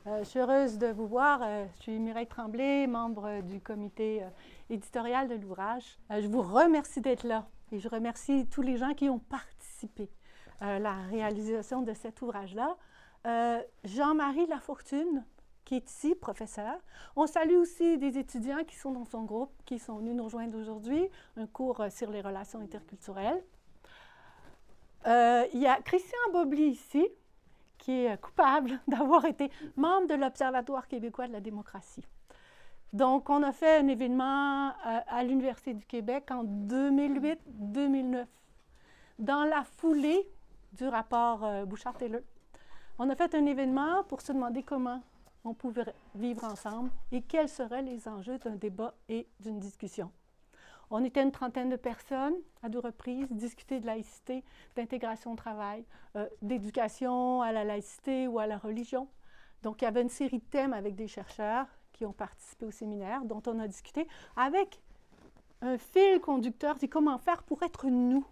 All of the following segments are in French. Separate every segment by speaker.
Speaker 1: Je suis heureuse de vous voir. Je suis Mireille Tremblay, membre du comité éditorial de l'ouvrage. Je vous remercie d'être là et je remercie tous les gens qui ont participé à la réalisation de cet ouvrage-là. Jean-Marie Lafortune, qui est ici, professeur. On salue aussi des étudiants qui sont dans son groupe, qui sont venus nous rejoindre aujourd'hui, un cours sur les relations interculturelles. Il y a Christian Bobli ici, qui est coupable d'avoir été membre de l'Observatoire québécois de la démocratie. Donc, on a fait un événement à l'Université du Québec en 2008-2009, dans la foulée du rapport Bouchard-Taylor. On a fait un événement pour se demander comment on pouvait vivre ensemble et quels seraient les enjeux d'un débat et d'une discussion. On était une trentaine de personnes, à 2 reprises, discuter de laïcité, d'intégration au travail, d'éducation à la laïcité ou à la religion. Donc, il y avait une série de thèmes avec des chercheurs qui ont participé au séminaire, dont on a discuté, avec un fil conducteur, c'est comment faire pour être nous.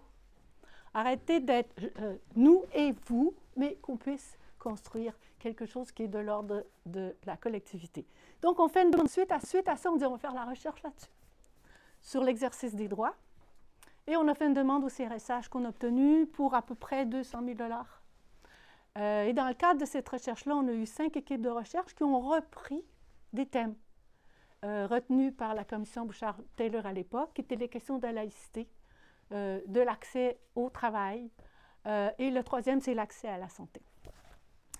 Speaker 1: Arrêter d'être nous et vous, mais qu'on puisse construire quelque chose qui est de l'ordre de la collectivité. Donc, on fait une demande suite à ça, on dit on va faire la recherche là-dessus, sur l'exercice des droits. Et on a fait une demande au CRSH qu'on a obtenue pour à peu près 200 000 $. Et dans le cadre de cette recherche-là, on a eu 5 équipes de recherche qui ont repris des thèmes retenus par la commission Bouchard-Taylor à l'époque, qui étaient les questions de la laïcité, de l'accès au travail, et le troisième, c'est l'accès à la santé.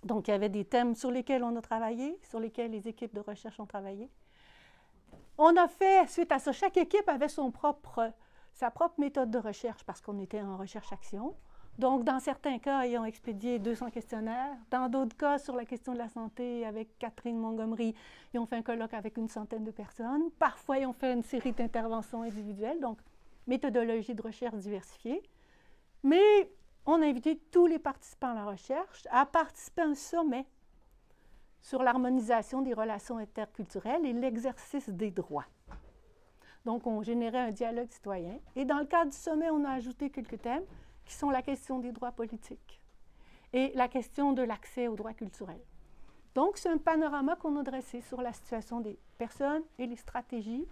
Speaker 1: Donc, il y avait des thèmes sur lesquels on a travaillé, sur lesquels les équipes de recherche ont travaillé. On a fait, suite à ça, chaque équipe avait sa propre méthode de recherche parce qu'on était en recherche-action. Donc, dans certains cas, ils ont expédié 200 questionnaires. Dans d'autres cas, sur la question de la santé, avec Catherine Montgomery, ils ont fait un colloque avec une centaine de personnes. Parfois, ils ont fait une série d'interventions individuelles, donc méthodologie de recherche diversifiée. Mais on a invité tous les participants à la recherche à participer à un sommet sur l'harmonisation des relations interculturelles et l'exercice des droits. Donc, on générait un dialogue citoyen. Et dans le cadre du sommet, on a ajouté quelques thèmes qui sont la question des droits politiques et la question de l'accès aux droits culturels. Donc, c'est un panorama qu'on a dressé sur la situation des personnes et les stratégies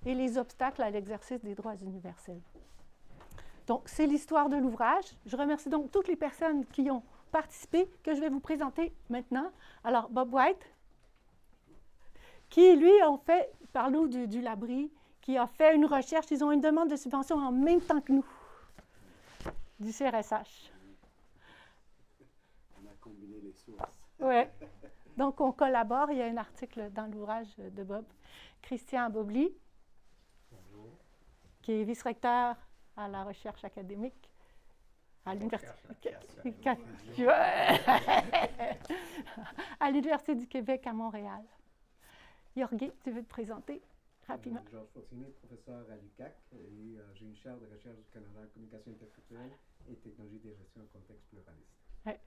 Speaker 1: et les obstacles à l'exercice des droits universels. Donc, c'est l'histoire de l'ouvrage. Je remercie donc toutes les personnes qui ont participé, que je vais vous présenter maintenant. Alors, Bob White, qui, lui, a fait, parle-nous du Labri, qui a fait une recherche, ils ont une demande de subvention en même temps que nous, du CRSH.
Speaker 2: On a combiné les sources.
Speaker 1: Oui. Donc, on collabore. Il y a un article dans l'ouvrage de Bob. Christian Bobli,
Speaker 2: Bonjour.
Speaker 1: Qui est vice-recteur à la recherche académique à l'Université à l'Université du Québec à Montréal. Jorge, tu veux te présenter rapidement?
Speaker 2: Georges Fortuné, professeur à l'UQAC, et j'ai une chaire de recherche du Canada en communication interculturelle et technologie de gestion en contexte pluraliste.
Speaker 1: Ouais.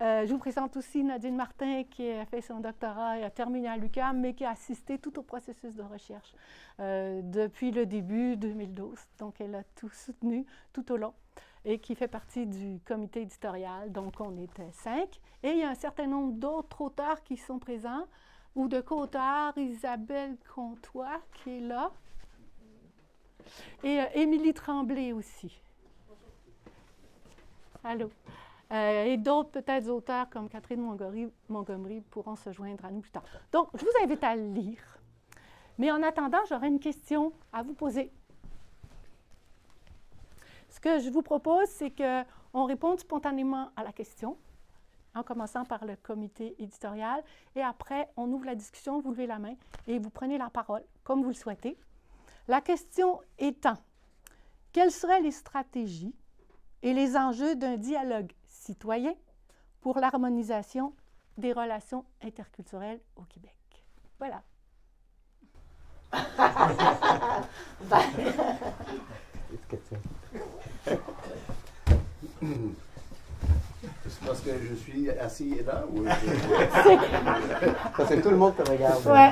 Speaker 1: Je vous présente aussi Nadine Martin, qui a fait son doctorat et a terminé à l'UQAM, mais qui a assisté tout au processus de recherche depuis le début 2012. Donc, elle a tout soutenu tout au long et qui fait partie du comité éditorial. Donc, on était 5. Et il y a un certain nombre d'autres auteurs qui sont présents, ou de co-auteurs, Isabelle Comtois, qui est là, et Émilie Tremblay aussi. Allô. Et d'autres, peut-être, auteurs comme Catherine Montgomery pourront se joindre à nous plus tard. Donc, je vous invite à le lire. Mais en attendant, j'aurais une question à vous poser. Ce que je vous propose, c'est qu'on réponde spontanément à la question, en commençant par le comité éditorial, et après, on ouvre la discussion, vous levez la main et vous prenez la parole, comme vous le souhaitez. La question étant, quelles seraient les stratégies et les enjeux d'un dialogue citoyen pour l'harmonisation des relations interculturelles au Québec? Voilà.
Speaker 2: C'est parce que je suis assis là ou
Speaker 3: Parce que tout le monde te regarde.
Speaker 1: Ouais.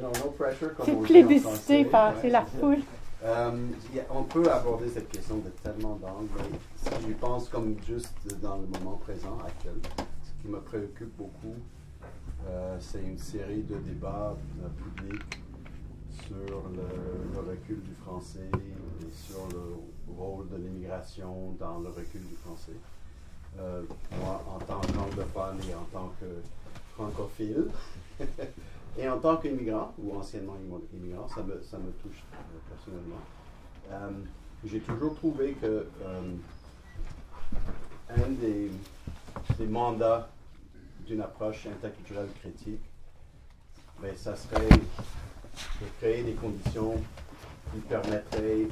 Speaker 2: No pressure.
Speaker 1: C'est plébiscité par la foule.
Speaker 2: On peut aborder cette question de tellement d'angles. Si j'y pense comme juste dans le moment présent, actuel,
Speaker 3: qui me préoccupe beaucoup, c'est une série de débats publics sur le recul du français et sur le rôle de l'immigration dans le recul du français. Moi, en tant qu'anglophone et en tant que francophile, et en tant qu'immigrant, ou anciennement immigrant, ça me touche personnellement. J'ai toujours trouvé que un des mandats d'une approche interculturelle critique, ben, ça serait de créer des conditions qui permettraient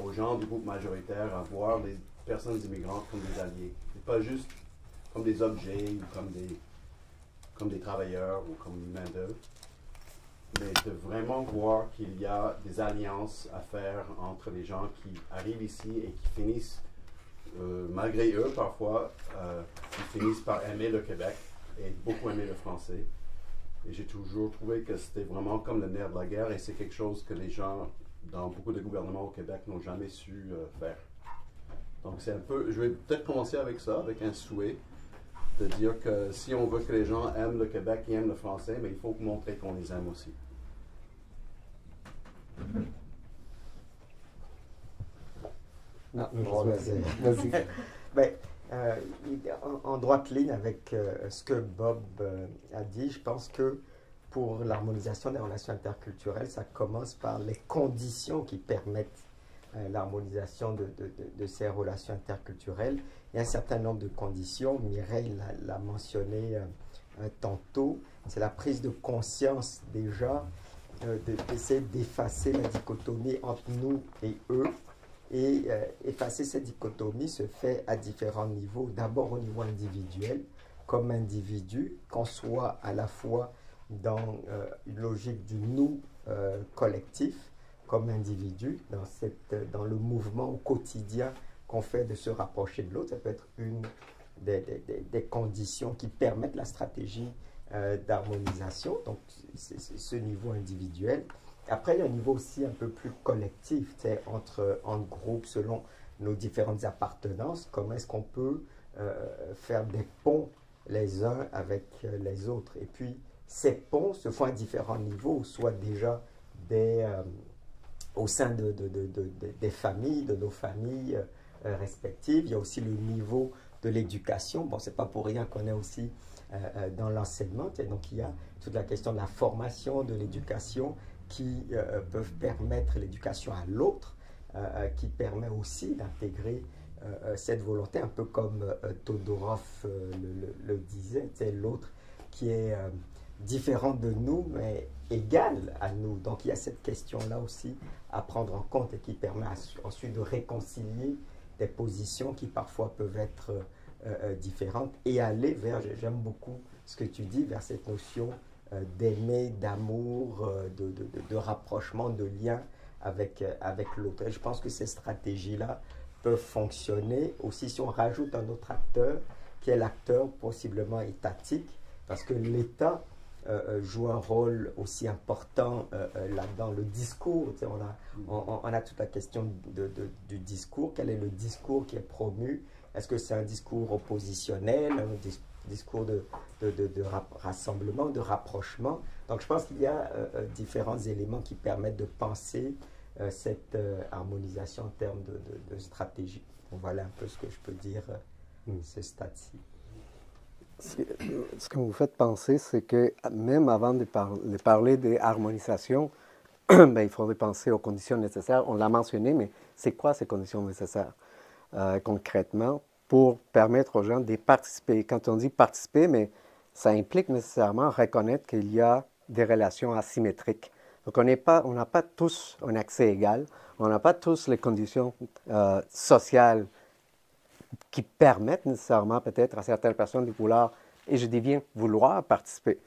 Speaker 3: aux gens du groupe majoritaire à voir les personnes immigrantes comme des alliés, et pas juste comme des objets ou comme des travailleurs ou comme une main-d'œuvre, mais de vraiment voir qu'il y a des alliances à faire entre les gens qui arrivent ici et qui finissent, malgré eux parfois, qui finissent par aimer le Québec et beaucoup aimer le français. Et j'ai toujours trouvé que c'était vraiment comme le nerf de la guerre, et c'est quelque chose que les gens dans beaucoup de gouvernements au Québec n'ont jamais su faire. Donc c'est un peu, je vais peut-être commencer avec ça, avec un souhait de dire que si on veut que les gens aiment le Québec et aiment le français, mais il faut montrer qu'on les aime aussi.
Speaker 4: Ah, vas-y. Ben, en droite ligne avec ce que Bob a dit, je pense que pour l'harmonisation des relations interculturelles, ça commence par les conditions qui permettent l'harmonisation de ces relations interculturelles. Il y a un certain nombre de conditions, Mireille l'a mentionné tantôt, c'est la prise de conscience déjà, d'essayer d'effacer la dichotomie entre nous et eux. Et effacer cette dichotomie se fait à différents niveaux. D'abord au niveau individuel, comme individu, qu'on soit à la fois dans une logique du nous collectif, comme individu, dans le mouvement au quotidien qu'on fait de se rapprocher de l'autre. Ça peut être une des conditions qui permettent la stratégie d'harmonisation. Donc, c'est ce niveau individuel. Après, il y a un niveau aussi un peu plus collectif, entre groupes, selon nos différentes appartenances. Comment est-ce qu'on peut faire des ponts les uns avec les autres? Et puis, ces ponts se font à différents niveaux, soit déjà au sein des familles, de nos familles respectives. Il y a aussi le niveau de l'éducation. Bon, ce n'est pas pour rien qu'on est aussi dans l'enseignement. Donc, il y a toute la question de la formation, de l'éducation, qui peuvent permettre l'éducation à l'autre, qui permet aussi d'intégrer cette volonté, un peu comme Todorov le disait, l'autre qui est différent de nous, mais égal à nous. Donc il y a cette question-là aussi à prendre en compte et qui permet ensuite de réconcilier des positions qui parfois peuvent être différentes et aller vers, j'aime beaucoup ce que tu dis, vers cette notion d'aimer, d'amour, de rapprochement, de lien avec l'autre. Et je pense que ces stratégies-là peuvent fonctionner aussi si on rajoute un autre acteur, qui est l'acteur possiblement étatique, parce que l'État joue un rôle aussi important là-dedans. Le discours, on a toute la question du discours. Quel est le discours qui est promu? Est-ce que c'est un discours oppositionnel, un discours de rassemblement, de rapprochement? Donc je pense qu'il y a différents éléments qui permettent de penser cette harmonisation en termes de stratégie. Donc, voilà un peu ce que je peux dire ce stade-ci.
Speaker 5: Ce que vous faites penser, c'est que même avant de parler d'harmonisation, ben, il faudrait penser aux conditions nécessaires. On l'a mentionné, mais c'est quoi ces conditions nécessaires concrètement pour permettre aux gens de participer? Quand on dit participer, mais ça implique nécessairement reconnaître qu'il y a des relations asymétriques. Donc, on n'a pas tous un accès égal, on n'a pas tous les conditions sociales qui permettent nécessairement peut-être à certaines personnes de vouloir, et je dis bien vouloir participer,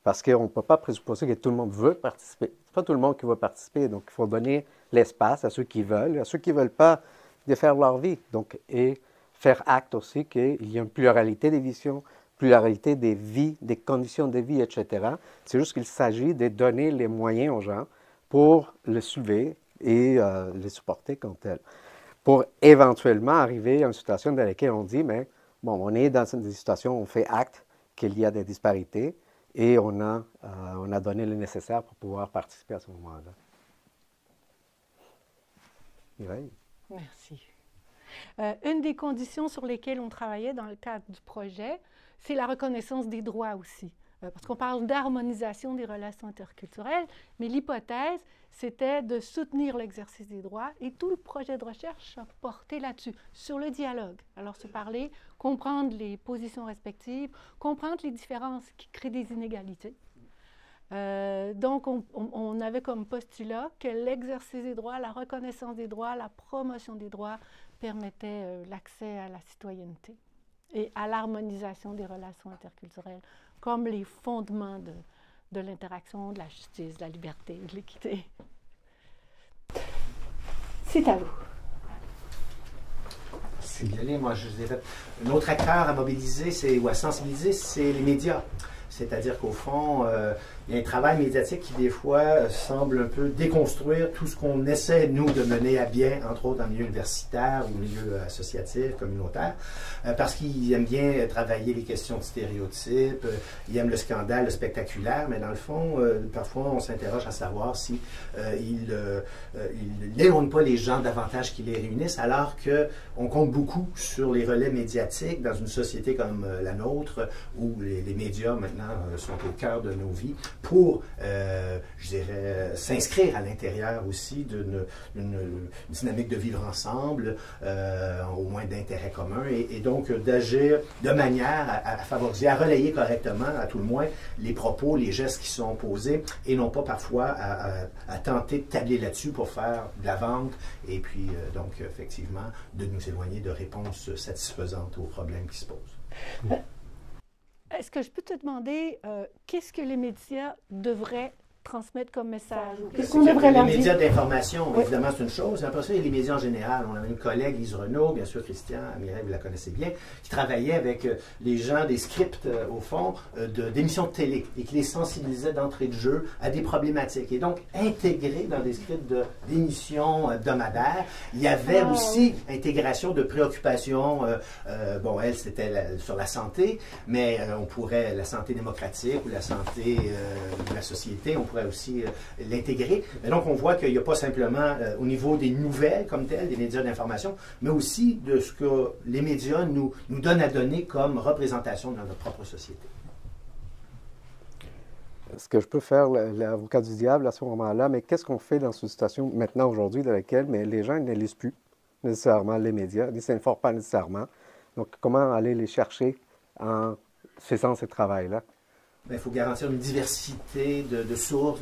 Speaker 5: parce qu'on ne peut pas présupposer que tout le monde veut participer. Ce n'est pas tout le monde qui veut participer, donc il faut donner l'espace à ceux qui veulent, à ceux qui ne veulent pas de faire leur vie. Donc, et faire acte aussi qu'il y a une pluralité des visions, pluralité des vies, des conditions de vie, etc. C'est juste qu'il s'agit de donner les moyens aux gens pour le soulever et les supporter comme tel, pour éventuellement arriver à une situation dans laquelle on dit, mais bon, on est dans des situations où on fait acte qu'il y a des disparités et on a donné le nécessaire pour pouvoir participer à ce moment-là. Mireille?
Speaker 1: Merci. Une des conditions sur lesquelles on travaillait dans le cadre du projet, c'est la reconnaissance des droits aussi. Parce qu'on parle d'harmonisation des relations interculturelles, mais l'hypothèse, c'était de soutenir l'exercice des droits et tout le projet de recherche a porté là-dessus, sur le dialogue. Alors, se parler, comprendre les positions respectives, comprendre les différences qui créent des inégalités. Donc, on avait comme postulat que l'exercice des droits, la reconnaissance des droits, la promotion des droits permettait l'accès à la citoyenneté et à l'harmonisation des relations interculturelles comme les fondements de l'interaction, de la justice, de la liberté, de l'équité. C'est à vous.
Speaker 6: C'est bien, moi je dirais, un autre acteur à mobiliser ou à sensibiliser, c'est les médias. C'est-à-dire qu'au fond, il y a un travail médiatique qui, des fois, semble un peu déconstruire tout ce qu'on essaie, nous, de mener à bien, entre autres en milieu universitaire ou milieu associatif, communautaire, parce qu'ils aiment bien travailler les questions de stéréotypes, ils aiment le scandale, le spectaculaire, mais dans le fond, parfois, on s'interroge à savoir si ils n'éloignent pas les gens davantage qu'ils les réunissent, alors qu'on compte beaucoup sur les relais médiatiques dans une société comme la nôtre, où les médias, maintenant, sont au cœur de nos vies, pour, je dirais, s'inscrire à l'intérieur aussi d'une dynamique de vivre ensemble, au moins d'intérêts communs, et donc d'agir de manière à favoriser, à relayer correctement, à tout le moins, les propos, les gestes qui sont posés, et non pas parfois à tenter de tabler là-dessus pour faire de la vente, et puis donc effectivement de nous éloigner de réponses satisfaisantes aux problèmes qui se posent.
Speaker 1: Est-ce que je peux te demander qu'est-ce que les médias devraient transmettre comme message? Qu'est-ce qu'on devrait leur dire?
Speaker 6: Les médias d'information, évidemment, c'est une chose. Après ça, il y a les médias en général. On avait une collègue, Lise Renaud, bien sûr, Christian, Mireille, vous la connaissez bien, qui travaillait avec les gens des scripts, au fond, d'émissions de télé et qui les sensibilisait d'entrée de jeu à des problématiques. Et donc, intégré dans des scripts d'émissions hebdomadaires, il y avait aussi intégration de préoccupations. Bon, elle, c'était sur la santé, mais on pourrait, la santé démocratique ou la santé de la société, on pourrait aussi l'intégrer. Mais donc, on voit qu'il n'y a pas simplement au niveau des nouvelles comme telles, des médias d'information, mais aussi de ce que les médias nous donnent à donner comme représentation de notre propre société.
Speaker 5: Ce que je peux faire, l'avocat du diable à ce moment-là, mais qu'est-ce qu'on fait dans cette situation maintenant, aujourd'hui, dans laquelle les gens ne lisent plus nécessairement les médias, ils ne s'informent pas nécessairement. Donc, comment aller les chercher en faisant ce travail-là?
Speaker 6: Il faut garantir une diversité de sources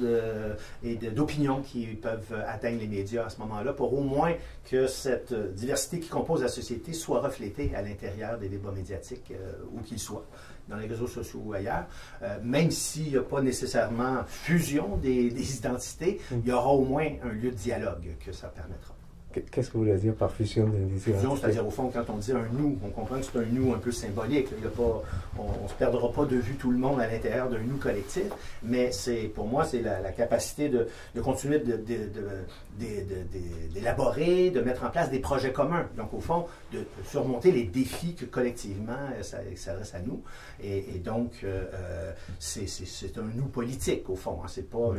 Speaker 6: et d'opinions qui peuvent atteindre les médias à ce moment-là, pour au moins que cette diversité qui compose la société soit reflétée à l'intérieur des débats médiatiques, où qu'ils soient, dans les réseaux sociaux ou ailleurs. Même s'il n'y a pas nécessairement fusion des identités, il y aura au moins un lieu de dialogue que ça permettra.
Speaker 5: Qu'est-ce que vous voulez dire par fusion des identités?
Speaker 6: Fusion, c'est-à-dire au fond, quand on dit un nous, on comprend que c'est un nous un peu symbolique. Il y a pas, on ne se perdra pas de vue tout le monde à l'intérieur d'un nous collectif, mais pour moi, c'est la capacité de continuer d'élaborer, de mettre en place des projets communs. Donc, au fond, de surmonter les défis que collectivement s'adressent à nous. Et donc, c'est un nous politique, au fond. Hein. Ce n'est pas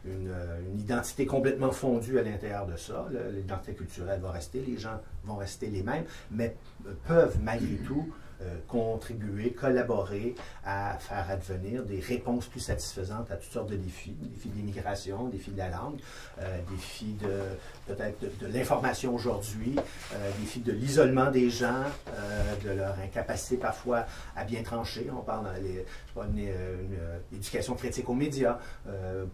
Speaker 6: une identité complètement fondue à l'intérieur de ça. L'identité culturelle va rester, les gens vont rester les mêmes, mais peuvent malgré tout contribuer, collaborer à faire advenir des réponses plus satisfaisantes à toutes sortes de défis de l'immigration, défis de la langue, défis peut-être de l'information aujourd'hui, défis de l'isolement des gens, de leur incapacité parfois à bien trancher. On parle dans une éducation critique aux médias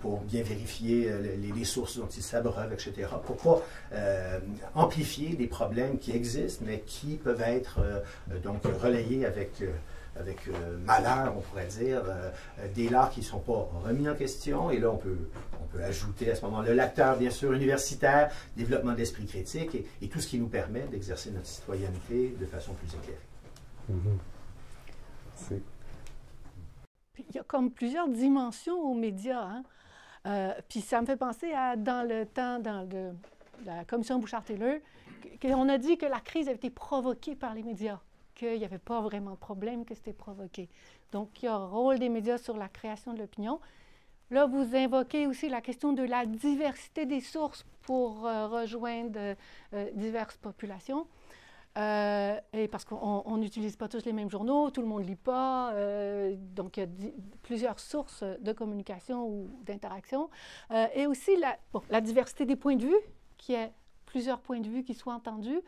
Speaker 6: pour bien vérifier les sources dont ils s'abreuvent, etc. Pour pas amplifier des problèmes qui existent, mais qui peuvent être donc relayés avec malheur, on pourrait dire, dès lors qu'ils ne sont pas remis en question. Et là, on peut ajouter à ce moment-là l'acteur, bien sûr, universitaire, développement d'esprit critique et tout ce qui nous permet d'exercer notre citoyenneté de façon plus éclairée.
Speaker 1: Il y a comme plusieurs dimensions aux médias. Hein? Puis ça me fait penser à, dans la commission Bouchard-Taylor, qu'on a dit que la crise a été provoquée par les médias, qu'il n'y avait pas vraiment de problème, que c'était provoqué. Donc, il y a un rôle des médias sur la création de l'opinion. Là, vous invoquez aussi la question de la diversité des sources pour rejoindre diverses populations. Et parce qu'on n'utilise pas tous les mêmes journaux, tout le monde ne lit pas, donc il y a plusieurs sources de communication ou d'interaction. Et aussi la diversité des points de vue, qu'il y ait plusieurs points de vue qui soient entendus.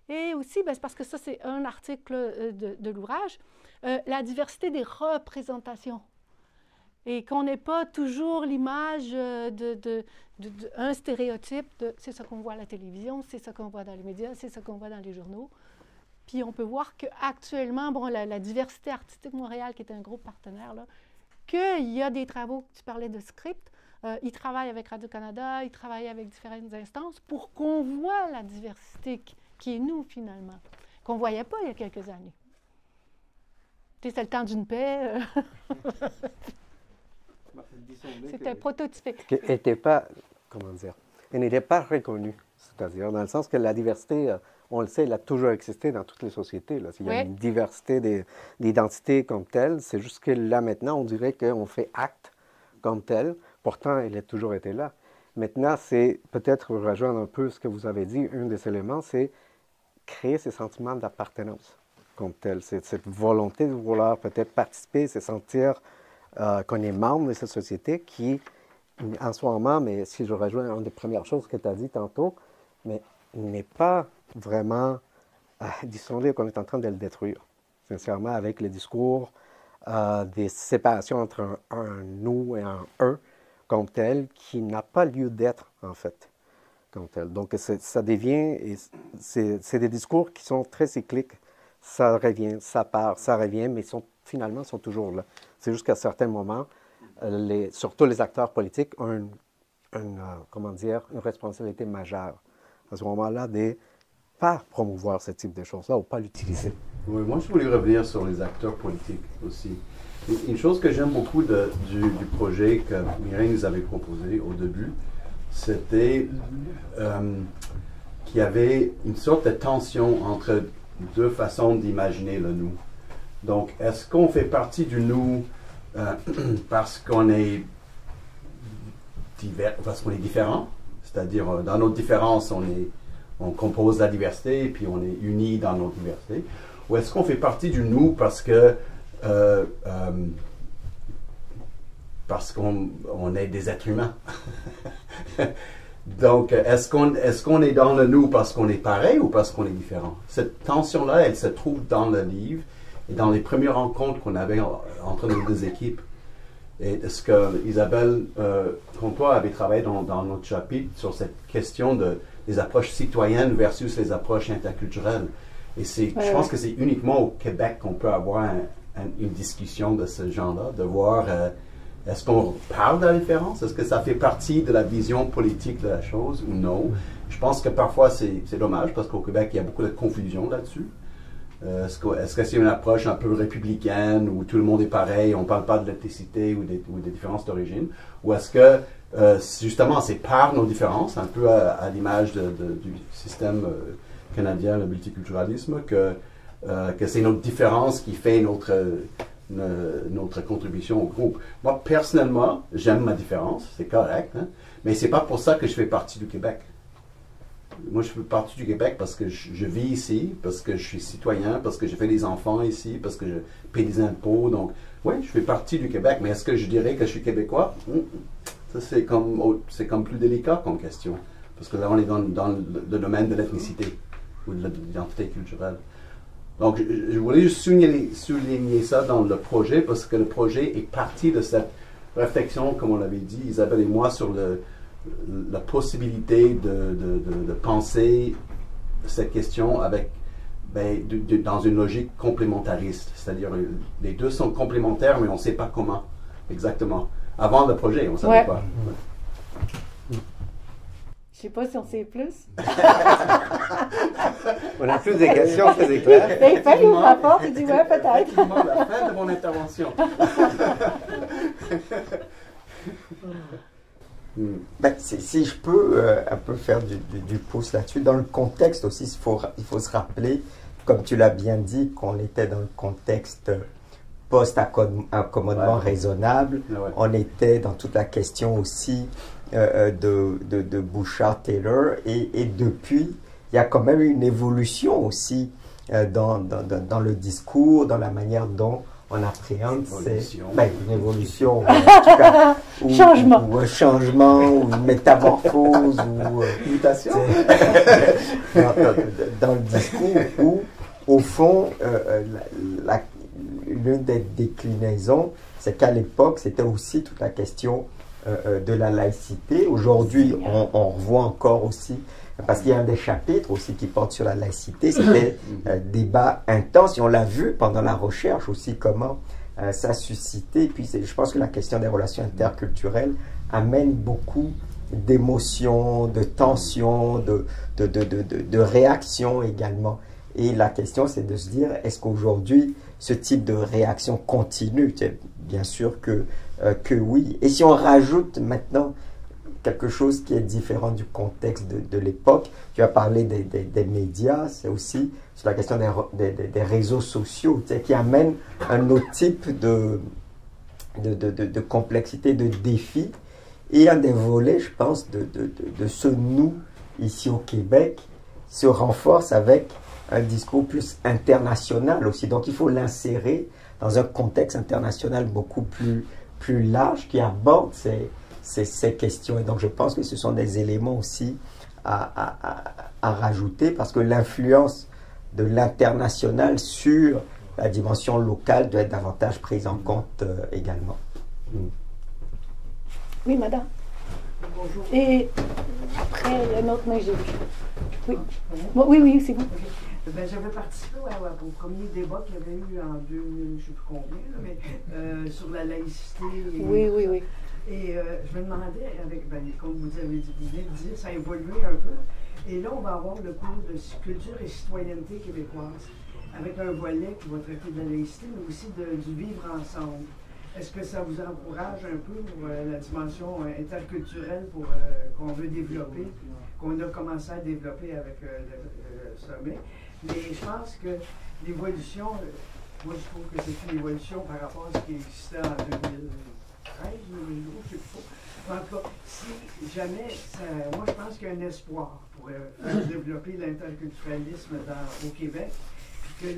Speaker 1: Et aussi, c'est parce que ça, c'est un article de l'ouvrage, la diversité des représentations. Et qu'on n'ait pas toujours l'image d'un stéréotype de c'est ça qu'on voit à la télévision, c'est ça qu'on voit dans les médias, c'est ça qu'on voit dans les journaux. Puis on peut voir qu'actuellement, bon, la diversité artistique Montréal, qui est un gros partenaire, là, qu'il y a des travaux, tu parlais de script, ils travaillent avec Radio-Canada, ils travaillent avec différentes instances pour qu'on voit la diversité qui est nous, finalement, qu'on ne voyait pas il y a quelques années. Tu sais, c'était le temps d'une paix. C'était prototypé.
Speaker 5: Elle n'était pas, comment dire, elle n'était pas reconnue. C'est-à-dire, dans le sens que la diversité, on le sait, elle a toujours existé dans toutes les sociétés. Là. Il y a une diversité d'identités comme telle. C'est juste que là, maintenant, on dirait qu'on fait acte comme tel. Pourtant, elle a toujours été là. Maintenant, c'est peut-être rejoindre un peu ce que vous avez dit. Un des éléments, c'est créer ces sentiments d'appartenance comme tel. C'est cette volonté de vouloir peut-être participer, se sentir qu'on est membre de cette société qui, en ce moment, mais si je rejoins une des premières choses que tu as dit tantôt, mais n'est pas vraiment disons-le qu'on est en train de le détruire, sincèrement, avec les discours des séparations entre un nous et un eux, comme tel, qui n'a pas lieu d'être, en fait, comme tel. Donc, ça devient, c'est des discours qui sont très cycliques. Ça revient, ça part, ça revient, mais finalement, sont toujours là. C'est juste qu'à certains moments, surtout les acteurs politiques ont comment dire, une responsabilité majeure à ce moment-là de ne pas promouvoir ce type de choses-là ou pas l'utiliser.
Speaker 3: Oui, moi, je voulais revenir sur les acteurs politiques aussi. Une chose que j'aime beaucoup du projet que Mireille nous avait proposé au début, c'était qu'il y avait une sorte de tension entre deux façons d'imaginer le nous. Donc, est-ce qu'on fait partie du nous parce qu'on est différent, c'est-à-dire dans notre différence, on compose la diversité et puis on est unis dans notre diversité, ou est-ce qu'on fait partie du nous parce qu'on est des êtres humains? Donc, est-ce qu'on est dans le nous parce qu'on est pareil ou parce qu'on est différent? Cette tension-là, elle se trouve dans le livre et dans les premières rencontres qu'on avait entre nos deux équipes. Et ce que Isabelle Comtois avait travaillé dans notre chapitre sur cette question des approches citoyennes versus les approches interculturelles. Et je pense que c'est uniquement au Québec qu'on peut avoir une discussion de ce genre-là, de voir est-ce qu'on parle de la différence? Est-ce que ça fait partie de la vision politique de la chose ou non? Je pense que parfois c'est dommage parce qu'au Québec, il y a beaucoup de confusion là-dessus. Est-ce que c'est une approche un peu républicaine où tout le monde est pareil, on ne parle pas de l'ethnicité ou des différences d'origine? Ou est-ce que justement c'est par nos différences, un peu à l'image du système canadien, le multiculturalisme, que c'est notre différence qui fait notre contribution au groupe? Moi, personnellement, j'aime ma différence, c'est correct, hein, mais c'est pas pour ça que je fais partie du Québec. Moi, je fais partie du Québec parce que je vis ici, parce que je suis citoyen, parce que j'ai fait des enfants ici, parce que je paie des impôts. Donc, oui, je fais partie du Québec, mais est-ce que je dirais que je suis québécois? Ça, c'est comme plus délicat comme question, parce que là, on est dans le domaine de l'ethnicité ou de l'identité culturelle. Donc, je voulais juste souligner ça dans le projet, parce que le projet est parti de cette réflexion, comme on l'avait dit, Isabelle et moi, sur la possibilité de penser cette question avec, dans une logique complémentariste. C'est-à-dire, les deux sont complémentaires, mais on ne sait pas comment exactement. Avant le projet, on ne savait pas.
Speaker 1: Je ne sais pas si on sait plus.
Speaker 5: On a plus de questions, c'est clair.
Speaker 1: Ben, il ouvre la porte et dit ouais, peut-être.
Speaker 3: La fin de mon intervention.
Speaker 4: Ben, si je peux un peu faire du pouce là-dessus, dans le contexte aussi, il faut se rappeler comme tu l'as bien dit, qu'on était dans le contexte post-accommodement raisonnable. On était dans toute la question aussi de Bouchard-Taylor. Et depuis, il y a quand même une évolution aussi dans le discours, dans la manière dont on appréhende une évolution, en tout cas,
Speaker 1: changement.
Speaker 4: Ou un changement, ou une métamorphose, ou
Speaker 3: mutation
Speaker 4: dans le discours où, au fond, l'une des déclinaisons, c'est qu'à l'époque, c'était aussi toute la question de la laïcité. Aujourd'hui, on revoit encore aussi, parce qu'il y a un des chapitres aussi qui porte sur la laïcité, c'était débat intense, et on l'a vu pendant la recherche aussi, comment ça a suscité. Puis je pense que la question des relations interculturelles amène beaucoup d'émotions, de tensions, de réactions également. Et la question, c'est de se dire, est-ce qu'aujourd'hui, ce type de réaction continue? Bien sûr que oui. Et si on rajoute maintenant quelque chose qui est différent du contexte de l'époque, tu as parlé des médias, c'est aussi sur la question des réseaux sociaux, qui amènent un autre type de complexité, de défi. Et un des volets, je pense, de ce nous, ici au Québec, se renforce avec un discours plus international aussi. Donc, il faut l'insérer dans un contexte international beaucoup plus large qui aborde ces questions. Et donc, je pense que ce sont des éléments aussi à rajouter parce que l'influence de l'international sur la dimension locale doit être davantage prise en compte également.
Speaker 1: Oui, madame.
Speaker 7: Bonjour.
Speaker 1: Et après, un autre, mais j'ai vu. Oui. Bon, oui, c'est bon.
Speaker 7: Okay. Ben, j'avais participé au premier débat qu'il y avait eu en 2000, je ne sais plus combien, là, mais sur la laïcité.
Speaker 1: Oui.
Speaker 7: Et je me demandais, comme vous avez dit, ça a évolué un peu. Et là, on va avoir le cours de culture et citoyenneté québécoise, avec un volet qui va traiter de la laïcité, mais aussi du vivre ensemble. Est-ce que ça vous encourage un peu pour la dimension interculturelle qu'on veut développer, qu'on a commencé à développer avec le sommet? Mais je pense que l'évolution, moi je trouve que c'est une évolution par rapport à ce qui existait en 2013, 2012, je ne sais pas. En tout cas, si jamais, moi je pense qu'il y a un espoir pour développer l'interculturalisme au Québec, puis que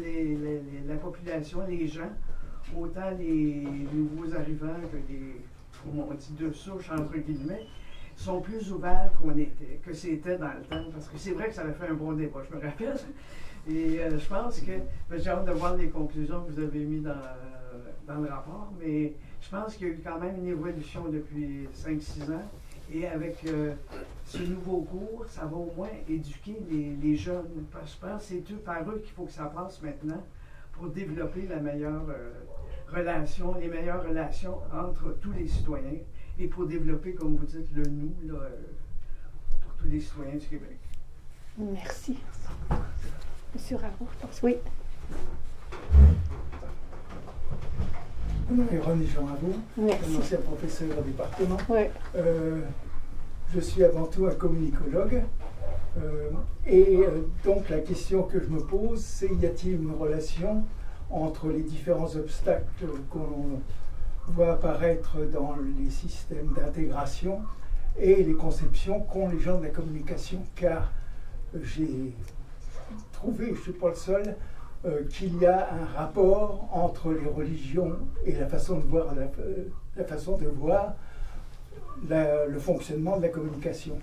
Speaker 7: la population, les gens, autant les nouveaux arrivants que on dit de souche, entre guillemets, sont plus ouverts que c'était dans le temps. Parce que c'est vrai que ça avait fait un bon débat, je me rappelle. Et je pense que, j'ai hâte de voir les conclusions que vous avez mises dans le rapport, mais je pense qu'il y a eu quand même une évolution depuis 5-6 ans. Et avec ce nouveau cours, ça va au moins éduquer les jeunes. Parce que je pense que c'est par eux qu'il faut que ça passe maintenant pour développer les meilleures relations entre tous les citoyens et pour développer, comme vous dites, le nous pour tous les citoyens du Québec.
Speaker 1: Merci. Monsieur Raoult, je pense. Oui.
Speaker 8: Mon nom est René Jean Raoult,
Speaker 1: Merci.
Speaker 8: un ancien professeur au département.
Speaker 1: Oui.
Speaker 8: Je suis avant tout un communicologue. Donc la question que je me pose, c'est y a-t-il une relation entre les différents obstacles qu'on voit apparaître dans les systèmes d'intégration et les conceptions qu'ont les gens de la communication, car j'ai trouvé, je ne suis pas le seul, qu'il y a un rapport entre les religions et la façon de voir, le fonctionnement de la communication.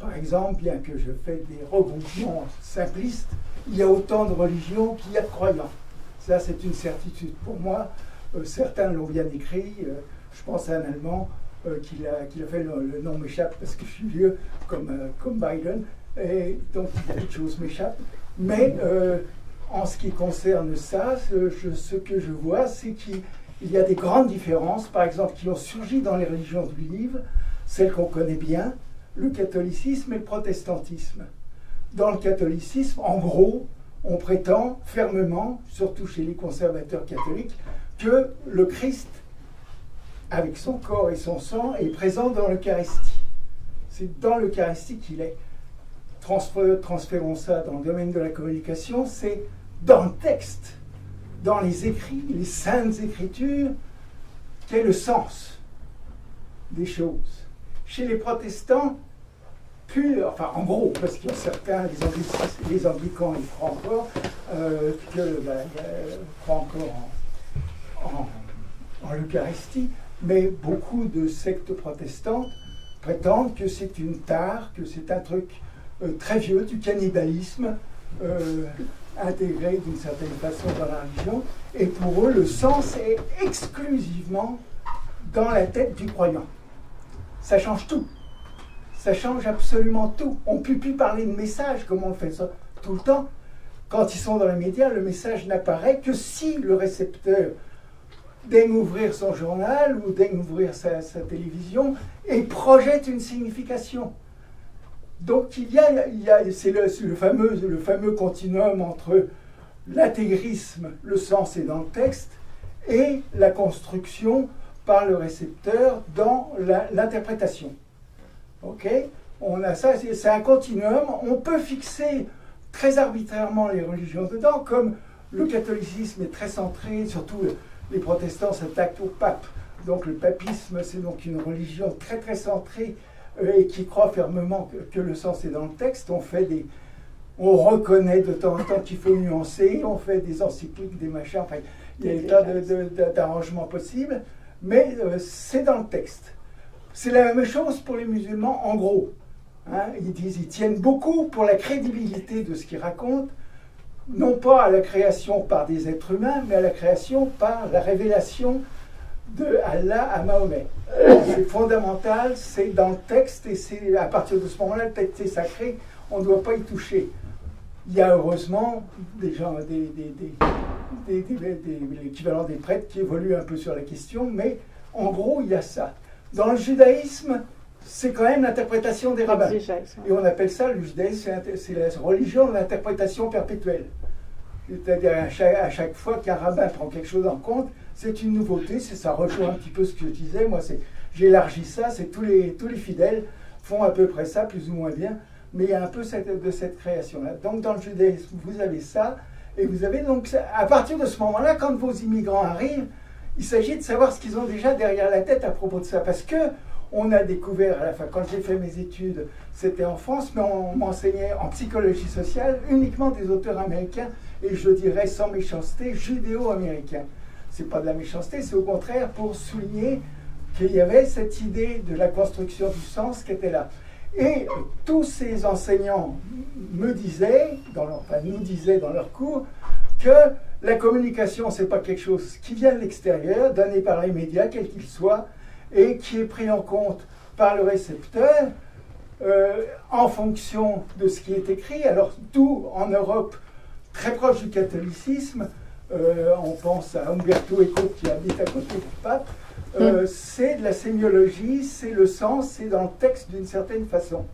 Speaker 8: Par exemple, bien que je fais des regroupements simplistes, il y a autant de religions qu'il y a de croyants. Ça, c'est une certitude pour moi. Certains l'ont bien écrit. Je pense à un Allemand qui a fait le nom m'échappe parce que je suis vieux, comme Biden, et donc beaucoup de choses m'échappent. Mais en ce qui concerne ça, ce que je vois, c'est qu'il y a des grandes différences, par exemple, qui ont surgi dans les religions du livre, celles qu'on connaît bien, le catholicisme et le protestantisme. Dans le catholicisme, en gros, on prétend fermement, surtout chez les conservateurs catholiques, que le Christ, avec son corps et son sang, est présent dans l'Eucharistie. C'est dans l'Eucharistie qu'il est. transférons ça dans le domaine de la communication, c'est dans le texte, dans les écrits, les saintes écritures, qu'est le sens des choses. Chez les protestants, enfin en gros, parce qu'il y a certains, les anglicans, ils croient encore, croient encore en l'Eucharistie, mais beaucoup de sectes protestantes prétendent que c'est une tare, que c'est un truc très vieux, du cannibalisme intégré d'une certaine façon dans la religion, et pour eux, le sens est exclusivement dans la tête du croyant. Ça change tout. Ça change absolument tout. On ne peut plus parler de message comme on fait ça tout le temps. Quand ils sont dans les médias, le message n'apparaît que si le récepteur daigne ouvrir son journal ou daigne ouvrir sa télévision et projette une signification. Donc c'est le fameux continuum entre l'intégrisme, le sens est dans le texte, et la construction par le récepteur dans l'interprétation. Ok, on a ça, c'est un continuum. On peut fixer très arbitrairement les religions dedans, comme le catholicisme est très centré, surtout les protestants s'attaquent au pape. Donc le papisme, c'est donc une religion très très centrée et qui croit fermement que le sens est dans le texte. On reconnaît de temps en temps qu'il faut nuancer, on fait des encycliques, des machins, enfin, il y a des tas d'arrangements possibles, mais c'est dans le texte. C'est la même chose pour les musulmans, en gros. Hein, ils tiennent beaucoup pour la crédibilité de ce qu'ils racontent, non pas à la création par des êtres humains, mais à la création par la révélation de Allah à Mahomet. C'est fondamental, c'est dans le texte, et c'est à partir de ce moment-là, le texte est sacré, on ne doit pas y toucher. Il y a heureusement des gens, l'équivalent des prêtres qui évoluent un peu sur la question, mais en gros, il y a ça. Dans le judaïsme, c'est quand même l'interprétation des rabbins. Et on appelle ça, le judaïsme, c'est la religion de l'interprétation perpétuelle. C'est-à-dire à chaque fois qu'un rabbin prend quelque chose en compte, c'est une nouveauté, ça rejoint un petit peu ce que je disais. Moi, j'élargis ça, c'est tous les fidèles font à peu près ça, plus ou moins bien, mais il y a un peu de cette création-là. Donc dans le judaïsme, vous avez ça, et vous avez donc, à partir de ce moment-là, quand vos immigrants arrivent, il s'agit de savoir ce qu'ils ont déjà derrière la tête à propos de ça, parce que on a découvert à la fin, quand j'ai fait mes études, c'était en France, mais on m'enseignait en psychologie sociale uniquement des auteurs américains, et je dirais sans méchanceté, judéo-américains. C'est pas de la méchanceté, c'est au contraire pour souligner qu'il y avait cette idée de la construction du sens qui était là. Et tous ces enseignants me disaient, nous disaient dans leurs cours, que la communication, c'est pas quelque chose qui vient de l'extérieur, donné par les médias, quels qu'ils soient, et qui est pris en compte par le récepteur en fonction de ce qui est écrit. Alors, d'où en Europe, très proche du catholicisme, on pense à Umberto Eco qui habite à côté du pape, c'est de la sémiologie, c'est le sens, c'est dans le texte d'une certaine façon.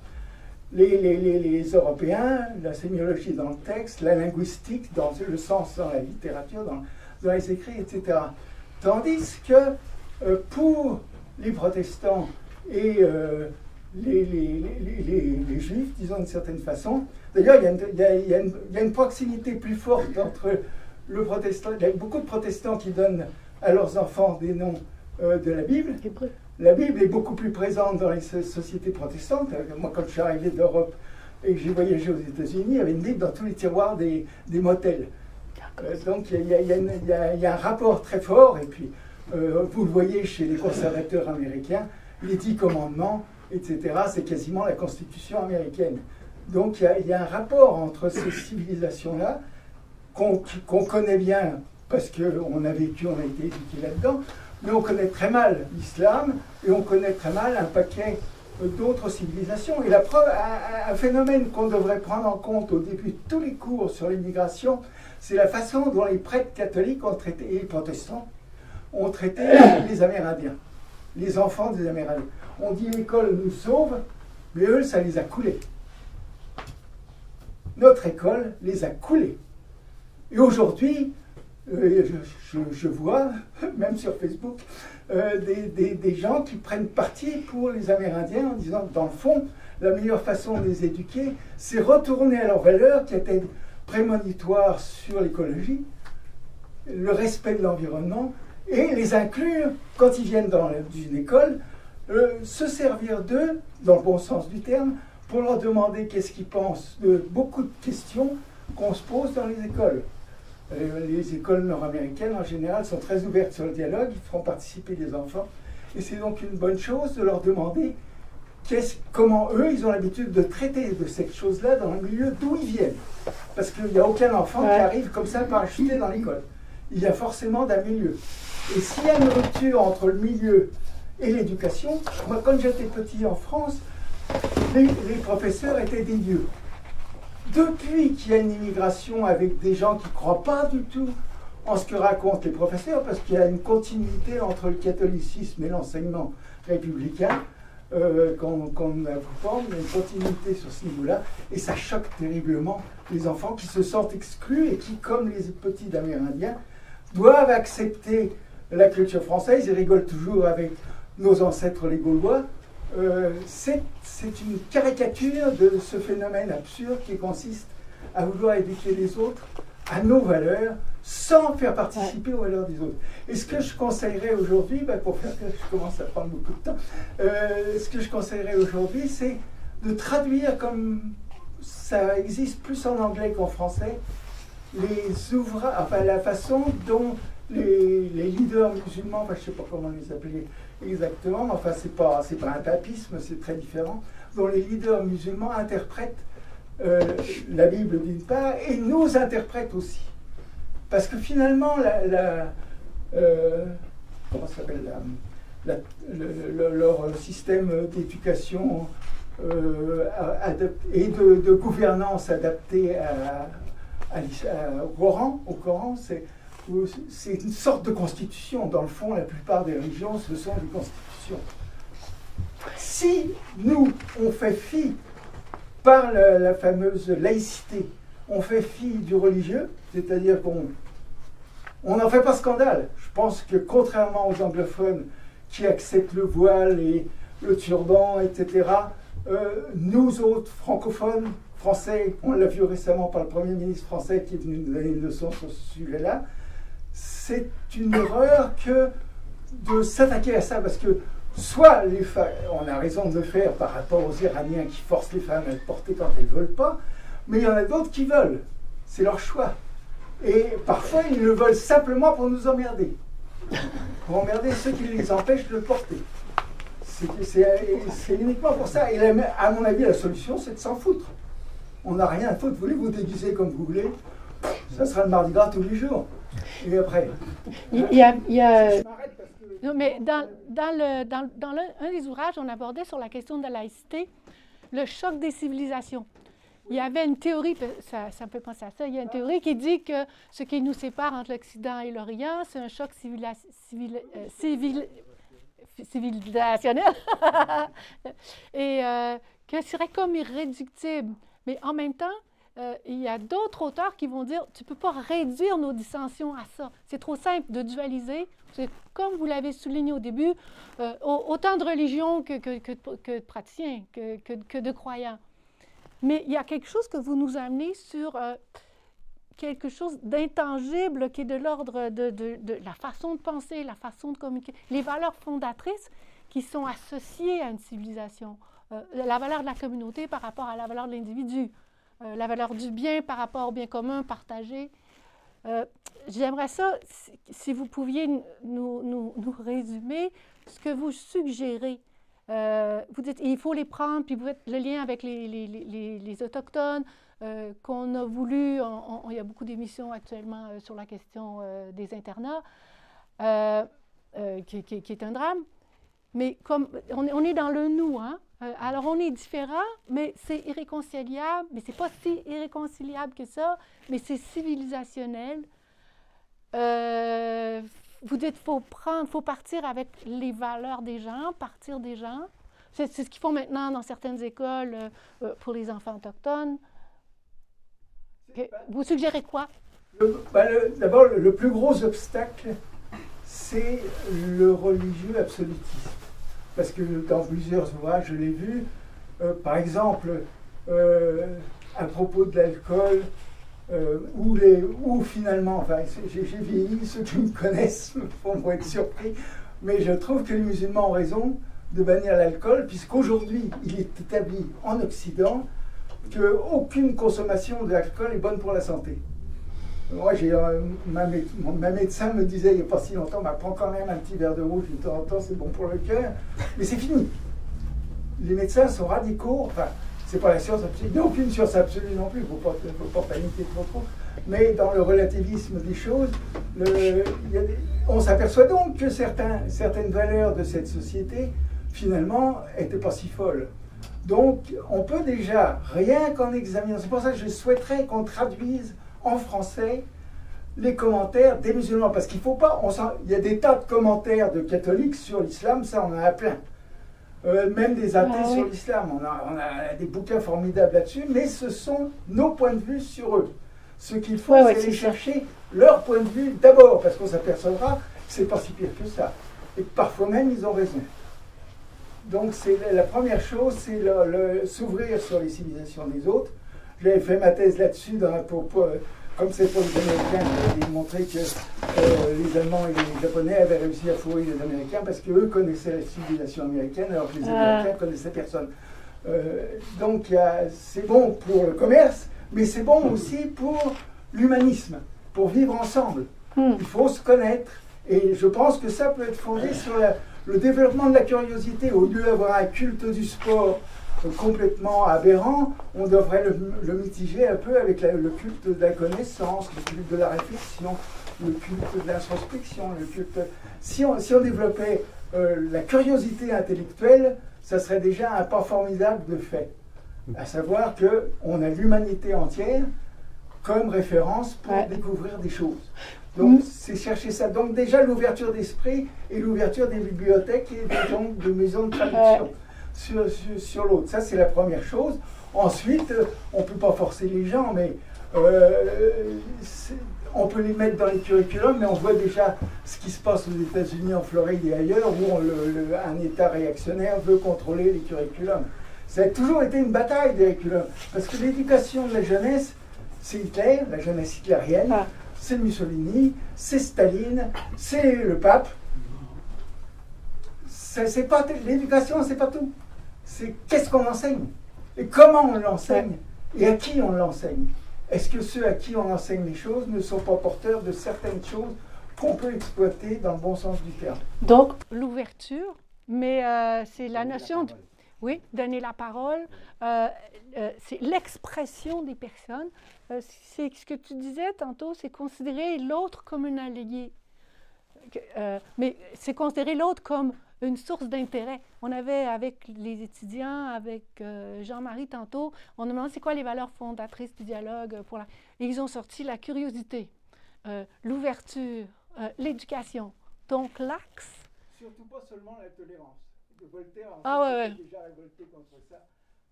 Speaker 8: Les Européens, la sémiologie dans le texte, la linguistique, dans le sens dans la littérature, dans les écrits, etc. Tandis que pour les protestants et les juifs, disons d'une certaine façon, d'ailleurs il y a une proximité plus forte entre le protestant, il y a beaucoup de protestants qui donnent à leurs enfants des noms de la Bible. La Bible est beaucoup plus présente dans les sociétés protestantes. Moi, quand je suis arrivé d'Europe et que j'ai voyagé aux États-Unis, il y avait une Bible dans tous les tiroirs des motels. Donc il y a un rapport très fort, et puis vous le voyez chez les conservateurs américains, les 10 commandements, etc., c'est quasiment la Constitution américaine. Donc il y a un rapport entre ces civilisations-là qu'on connaît bien parce qu'on a vécu, on a été éduqué là-dedans, mais on connaît très mal l'islam et on connaît très mal un paquet d'autres civilisations. Et la preuve, un phénomène qu'on devrait prendre en compte au début de tous les cours sur l'immigration, c'est la façon dont les prêtres catholiques ont traité, et les protestants ont traité les Amérindiens, les enfants des Amérindiens. On dit l'école nous sauve, mais eux, ça les a coulés. Notre école les a coulés. Et aujourd'hui, je vois, même sur Facebook, des gens qui prennent parti pour les Amérindiens en disant que dans le fond, la meilleure façon de les éduquer, c'est retourner à leurs valeurs qui étaient prémonitoires sur l'écologie, le respect de l'environnement, et les inclure, quand ils viennent dans une école, se servir d'eux, dans le bon sens du terme, pour leur demander qu'est-ce qu'ils pensent de beaucoup de questions qu'on se pose dans les écoles. Les écoles nord-américaines, en général, sont très ouvertes sur le dialogue, ils feront participer les enfants. Et c'est donc une bonne chose de leur demander comment eux, ils ont l'habitude de traiter de cette chose-là dans le milieu d'où ils viennent. Parce qu'il n'y a aucun enfant qui arrive comme ça parachuté dans l'école. Il y a forcément d'un milieu. Et s'il y a une rupture entre le milieu et l'éducation, moi, quand j'étais petit en France, les professeurs étaient des dieux. Depuis qu'il y a une immigration avec des gens qui ne croient pas du tout en ce que racontent les professeurs, parce qu'il y a une continuité entre le catholicisme et l'enseignement républicain, qu'on forme, il y a une continuité sur ce niveau-là, et ça choque terriblement les enfants qui se sentent exclus et qui, comme les petits d'Amérindiens, doivent accepter la culture française. Ils rigolent toujours avec nos ancêtres les Gaulois. C'est une caricature de ce phénomène absurde qui consiste à vouloir éduquer les autres à nos valeurs sans faire participer aux valeurs des autres. Et ce que je conseillerais aujourd'hui, pour faire que je commence à prendre beaucoup de temps, ce que je conseillerais aujourd'hui, c'est de traduire, comme ça existe plus en anglais qu'en français, les ouvrages, enfin la façon dont les leaders musulmans, je ne sais pas comment les appeler exactement, mais enfin c'est pas un papisme, c'est très différent, dont les leaders musulmans interprètent la Bible d'une part et nous interprètent aussi. Parce que finalement, comment ça s'appelle, leur système d'éducation et de gouvernance adapté au Coran, c'est une sorte de constitution. Dans le fond, la plupart des religions, ce sont des constitutions. Si nous, on fait fi, par la fameuse laïcité, on fait fi du religieux, c'est-à-dire qu'on n'en fait pas scandale. Je pense que contrairement aux anglophones qui acceptent le voile et le turban, etc., nous autres francophones, français, on l'a vu récemment par le Premier ministre français qui est venu nous donner une leçon sur ce sujet-là, c'est une erreur que de s'attaquer à ça, parce que soit on a raison de le faire par rapport aux Iraniens qui forcent les femmes à le porter quand elles ne veulent pas, mais il y en a d'autres qui veulent. C'est leur choix. Et parfois, ils le veulent simplement pour nous emmerder. Pour emmerder ceux qui les empêchent de le porter. C'est uniquement pour ça. Et à mon avis, la solution, c'est de s'en foutre. On n'a rien à foutre. Vous voulez vous déguiser comme vous voulez, ça sera le Mardi Gras tous les jours. Et après...
Speaker 1: Non, mais dans un des ouvrages, on abordait sur la question de la laïcité le choc des civilisations. Il y avait une théorie, ça me fait penser à ça, il y a une théorie qui dit que ce qui nous sépare entre l'Occident et l'Orient, c'est un choc civilisationnel et que ce serait comme irréductible. Mais en même temps, il y a d'autres auteurs qui vont dire tu ne peux pas réduire nos dissensions à ça. C'est trop simple de dualiser. C'est comme vous l'avez souligné au début, autant de religions que de praticiens, que de croyants. Mais il y a quelque chose que vous nous amenez sur quelque chose d'intangible qui est de l'ordre de la façon de penser, la façon de communiquer, les valeurs fondatrices qui sont associées à une civilisation. La valeur de la communauté par rapport à la valeur de l'individu. La valeur du bien par rapport au bien commun partagé. J'aimerais ça, si vous pouviez nous résumer ce que vous suggérez. Vous dites il faut les prendre, puis vous faites le lien avec les Autochtones qu'on a voulu. Il y a beaucoup d'émissions actuellement sur la question des internats, qui est un drame. Mais comme on est dans le nous, hein? Alors on est différent, mais c'est irréconciliable, mais c'est pas si irréconciliable que ça, mais c'est civilisationnel. Vous dites faut partir avec les valeurs des gens, partir des gens. C'est ce qu'ils font maintenant dans certaines écoles pour les enfants autochtones. Vous suggérez quoi?
Speaker 8: D'abord, le plus gros obstacle, c'est le religieux absolutiste. Parce que dans plusieurs ouvrages, je l'ai vu, Par exemple, à propos de l'alcool, où finalement, enfin, j'ai vieilli, ceux qui me connaissent vont être surpris, mais je trouve que les musulmans ont raison de bannir l'alcool, puisqu'aujourd'hui, il est établi en Occident qu'aucune consommation d'alcool est bonne pour la santé. Moi, ma médecin me disait il n'y a pas si longtemps, bah, prends quand même un petit verre de rouge de temps en temps, c'est bon pour le cœur, mais c'est fini. Les médecins sont radicaux, enfin, c'est pas la science absolue, il n'y a aucune science absolue non plus, il ne faut pas paniquer trop, mais dans le relativisme des choses, on s'aperçoit donc que certaines valeurs de cette société, finalement, n'étaient pas si folles. Donc, on peut déjà, rien qu'en examinant, c'est pour ça que je souhaiterais qu'on traduise en français les commentaires des musulmans, parce qu'il ne faut pas, il y a des tas de commentaires de catholiques sur l'islam, ça on en a plein. Même des athées sur l'islam, on a des bouquins formidables là-dessus, mais ce sont nos points de vue sur eux. Ce qu'il faut, c'est aller chercher leur point de vue d'abord, parce qu'on s'apercevra que c'est pas si pire que ça. Et parfois même, ils ont raison. Donc la première chose, c'est s'ouvrir sur les civilisations des autres. J'avais fait ma thèse là-dessus, comme c'est pour les Américains, j'avais démontré que les Allemands et les Japonais avaient réussi à fourrer les Américains parce qu'eux connaissaient la civilisation américaine alors que les Américains connaissaient personne. Donc c'est bon pour le commerce, mais c'est bon aussi pour l'humanisme, pour vivre ensemble. Il faut se connaître. Et je pense que ça peut être fondé sur le développement de la curiosité. Au lieu d'avoir un culte du sport complètement aberrant, on devrait le mitiger un peu avec le culte de la connaissance, le culte de la réflexion, le culte de l'introspection, le culte... Si on développait la curiosité intellectuelle, ça serait déjà un pas formidable de fait. À savoir qu'on a l'humanité entière comme référence pour découvrir des choses. Donc, c'est chercher ça. Donc, déjà, l'ouverture d'esprit et l'ouverture des bibliothèques et de maisons de traduction sur l'autre. Ça, c'est la première chose. Ensuite, on ne peut pas forcer les gens, mais on peut les mettre dans les curriculums, mais on voit déjà ce qui se passe aux États-Unis, en Floride et ailleurs, où un État réactionnaire veut contrôler les curriculums. Ça a toujours été une bataille des curriculums, parce que l'éducation de la jeunesse, c'est Hitler, la jeunesse hitlérienne, c'est Mussolini, c'est Staline, c'est le pape. L'éducation, c'est pas tout. C'est qu'est-ce qu'on enseigne et comment on l'enseigne et à qui on l'enseigne. Est-ce que ceux à qui on enseigne les choses ne sont pas porteurs de certaines choses qu'on peut exploiter dans le bon sens du terme? Donc, l'ouverture, mais c'est la notion de... Oui, donner la parole, c'est l'expression des personnes. C'est ce que tu disais tantôt, c'est considérer l'autre comme un allié. Mais c'est considérer l'autre comme une source d'intérêt. On avait, avec les étudiants, avec Jean-Marie tantôt, on demandait c'est quoi les valeurs fondatrices du dialogue et ils ont sorti la curiosité, l'ouverture, l'éducation. Donc l'axe... Surtout pas seulement la tolérance. De Voltaire, déjà révolté contre ça.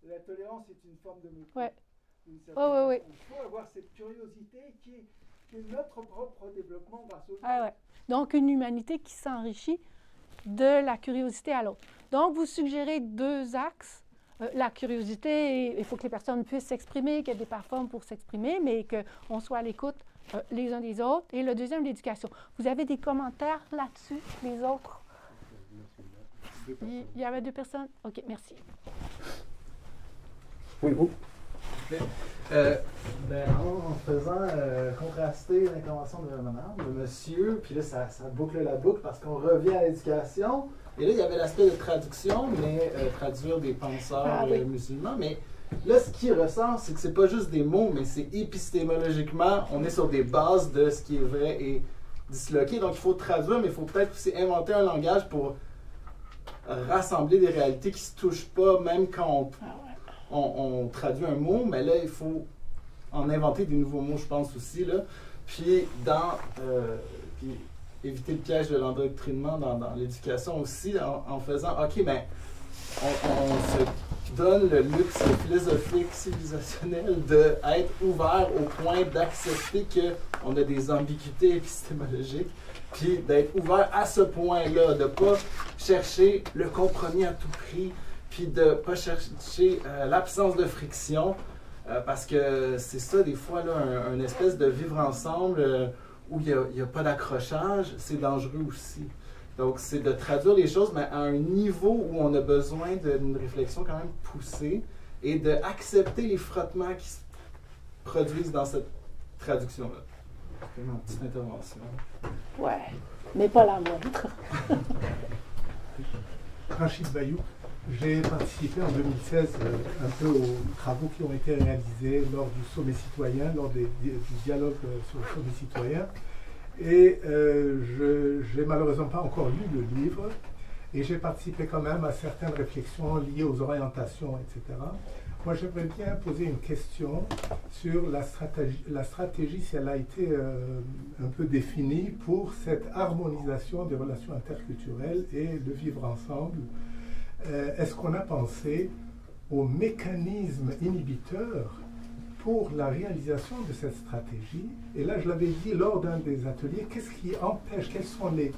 Speaker 8: La tolérance est une forme de mépris. Il faut avoir cette curiosité qui est notre propre développement grâce au... Donc, une humanité qui s'enrichit de la curiosité à l'autre. Donc, vous suggérez deux axes. La curiosité, il faut que les personnes puissent s'exprimer, qu'il y ait des plateformes pour s'exprimer, mais qu'on soit à l'écoute les uns des autres. Et le deuxième, l'éducation. Vous avez des commentaires là-dessus, les autres? Il y avait deux personnes? OK, merci.
Speaker 5: Oui, vous?
Speaker 9: En faisant contraster l'intervention de madame, de monsieur, puis là, ça boucle la boucle parce qu'on revient à l'éducation. Et là, il y avait l'aspect de traduction, mais traduire des penseurs musulmans. Mais là, ce qui ressort, c'est que c'est pas juste des mots, mais c'est épistémologiquement, on est sur des bases de ce qui est vrai et disloqué. Donc, il faut traduire, mais il faut peut-être aussi inventer un langage pour rassembler des réalités qui ne se touchent pas, même quand on traduit un mot, mais là, il faut en inventer des nouveaux mots, je pense aussi, là. Puis, puis éviter le piège de l'endoctrinement dans l'éducation aussi, en faisant, OK, mais on se donne le luxe philosophique, civilisationnel d'être ouvert au point d'accepter qu'on a des ambiguïtés épistémologiques, puis d'être ouvert à ce point-là, de ne pas chercher le compromis à tout prix, puis de ne pas chercher l'absence de friction, parce que c'est ça, des fois, là, un espèce de vivre ensemble où il n'y a pas d'accrochage, c'est dangereux aussi. Donc, c'est de traduire les choses, mais à un niveau où on a besoin d'une réflexion quand même poussée et d'accepter les frottements qui se produisent dans cette traduction-là. C'est ma petite intervention.
Speaker 1: Ouais, mais pas la moindre.
Speaker 10: Rachid Bayou, j'ai participé en 2016 un peu aux travaux qui ont été réalisés lors du sommet citoyen, lors du dialogue sur le sommet citoyen. Et je n'ai malheureusement pas encore lu le livre, et j'ai participé quand même à certaines réflexions liées aux orientations, etc. Moi, j'aimerais bien poser une question sur la stratégie, si elle a été un peu définie pour cette harmonisation des relations interculturelles et le vivre ensemble. Est-ce qu'on a pensé aux mécanismes inhibiteurs pour la réalisation de cette stratégie? Et là, je l'avais dit lors d'un des ateliers, qu'est-ce qui empêche, quelles sont les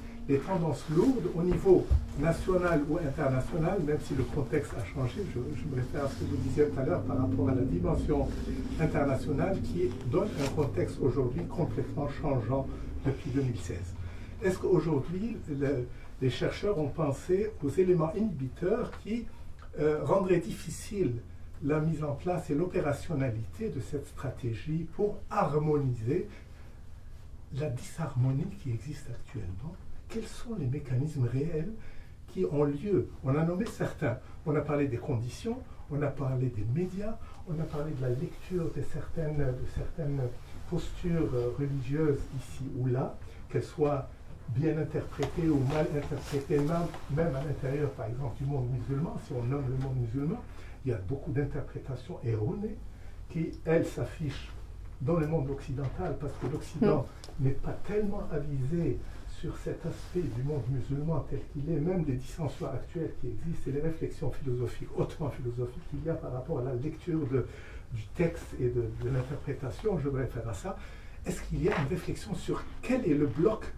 Speaker 10: tendances lourdes au niveau national ou international, même si le contexte a changé, je me réfère à ce que je disais tout à l'heure par rapport à la dimension internationale qui donne un contexte aujourd'hui complètement changeant depuis 2016. Est-ce qu'aujourd'hui, les chercheurs ont pensé aux éléments inhibiteurs qui rendraient difficile la mise en place et l'opérationnalité de cette stratégie pour harmoniser la disharmonie qui existe actuellement? Quels sont les mécanismes réels qui ont lieu? On a nommé certains. On a parlé des conditions, on a parlé des médias, on a parlé de la lecture de certaines postures religieuses ici ou là, qu'elles soient bien interprétées ou mal interprétées, même à l'intérieur, par exemple, du monde musulman. Si on nomme le monde musulman, il y a beaucoup d'interprétations erronées qui, elles, s'affichent dans le monde occidental, parce que l'Occident n'est pas tellement avisé sur cet aspect du monde musulman tel qu'il est, même des dissensions actuelles qui existent et les réflexions philosophiques, hautement philosophiques qu'il y a par rapport à la lecture du texte et de l'interprétation, je me réfère à ça. Est-ce qu'il y a une réflexion sur quel est le bloc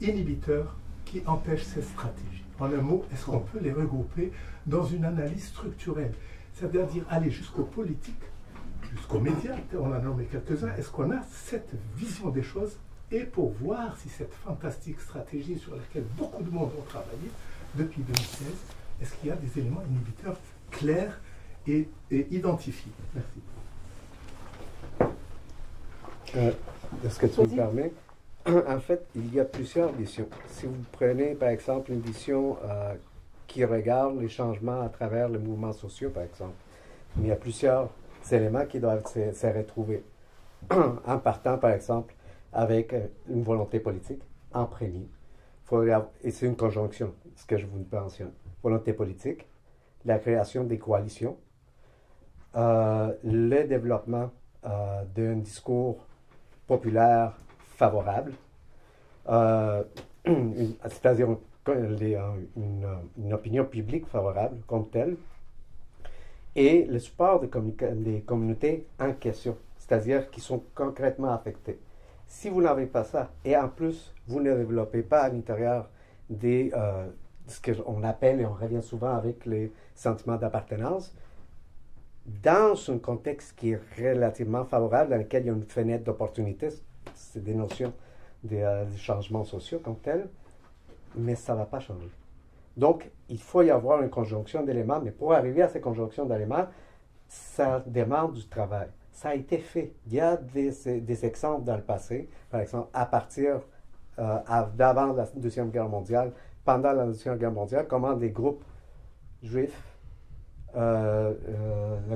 Speaker 10: inhibiteur qui empêche cette stratégie? En un mot, est-ce qu'on peut les regrouper dans une analyse structurelle? C'est-à-dire aller jusqu'aux politiques, jusqu'aux médias, on en a nommé quelques-uns. Est-ce qu'on a cette vision des choses? Et pour voir si cette fantastique stratégie sur laquelle beaucoup de monde ont travaillé depuis 2016, est-ce qu'il y a des éléments inhibiteurs clairs et identifiés? Merci.
Speaker 5: Est-ce que tu me permets? En fait, il y a plusieurs visions. Si vous prenez, par exemple, une vision qui regarde les changements à travers les mouvements sociaux, par exemple, il y a plusieurs éléments qui doivent se retrouver. En partant, par exemple, avec une volonté politique, en premier. Et c'est une conjonction, ce que je vous mentionne. Volonté politique, la création des coalitions, le développement d'un discours populaire favorable, c'est-à-dire une opinion publique favorable comme telle, et le support des communautés en question, c'est-à-dire qui sont concrètement affectées. Si vous n'avez pas ça, et en plus, vous ne développez pas à l'intérieur de ce qu'on appelle, et on revient souvent avec les sentiments d'appartenance, dans un contexte qui est relativement favorable, dans lequel il y a une fenêtre d'opportunité, c'est des notions des changements sociaux comme tels, mais ça ne va pas changer. Donc, il faut y avoir une conjonction d'éléments, mais pour arriver à cette conjonction d'éléments, ça demande du travail. Ça a été fait. Il y a des exemples dans le passé, par exemple, à partir d'avant la Deuxième Guerre mondiale, pendant la Deuxième Guerre mondiale, comment des groupes juifs, la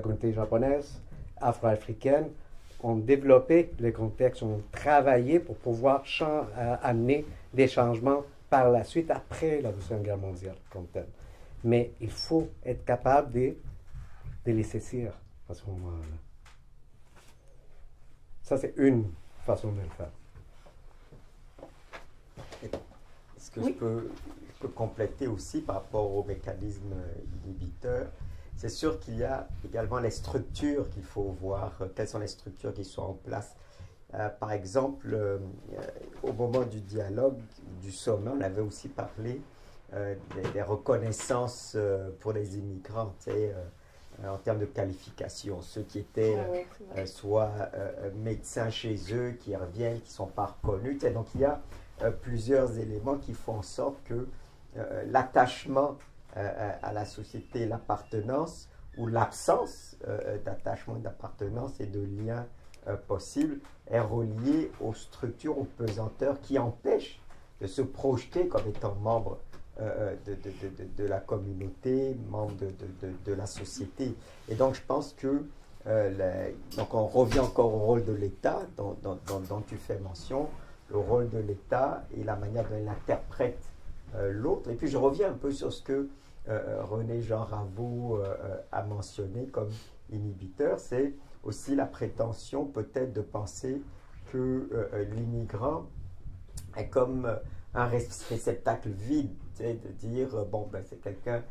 Speaker 5: communauté japonaise, afro-africaine, ont développé les contextes, ont travaillé pour pouvoir amener des changements par la suite, après la Deuxième Guerre mondiale, comme telle. Mais il faut être capable de les saisir à ce moment-là. Ça, c'est une façon de le faire.
Speaker 4: Est-ce que je peux compléter aussi par rapport aux mécanismes inhibiteurs? C'est sûr qu'il y a également les structures qu'il faut voir. Quelles sont les structures qui sont en place? Par exemple, au moment du dialogue, du sommet, on avait aussi parlé des reconnaissances pour les immigrants, en termes de qualification. Ceux qui étaient soit médecins chez eux, qui reviennent, qui ne sont pas reconnus. Donc il y a plusieurs éléments qui font en sorte que l'attachement à la société, l'appartenance ou l'absence d'attachement, d'appartenance et de lien possible est relié aux structures, aux pesanteurs qui empêchent de se projeter comme étant membre de la communauté, membre de la société. Et donc je pense que donc on revient encore au rôle de l'État dont tu fais mention, le rôle de l'État et la manière dont il interprète l'autre. Et puis je reviens un peu sur ce que René Jean Ravoux a mentionné comme inhibiteur, c'est aussi la prétention peut-être de penser que l'immigrant est comme un réceptacle vide, de dire, bon, ben, c'est quelqu'un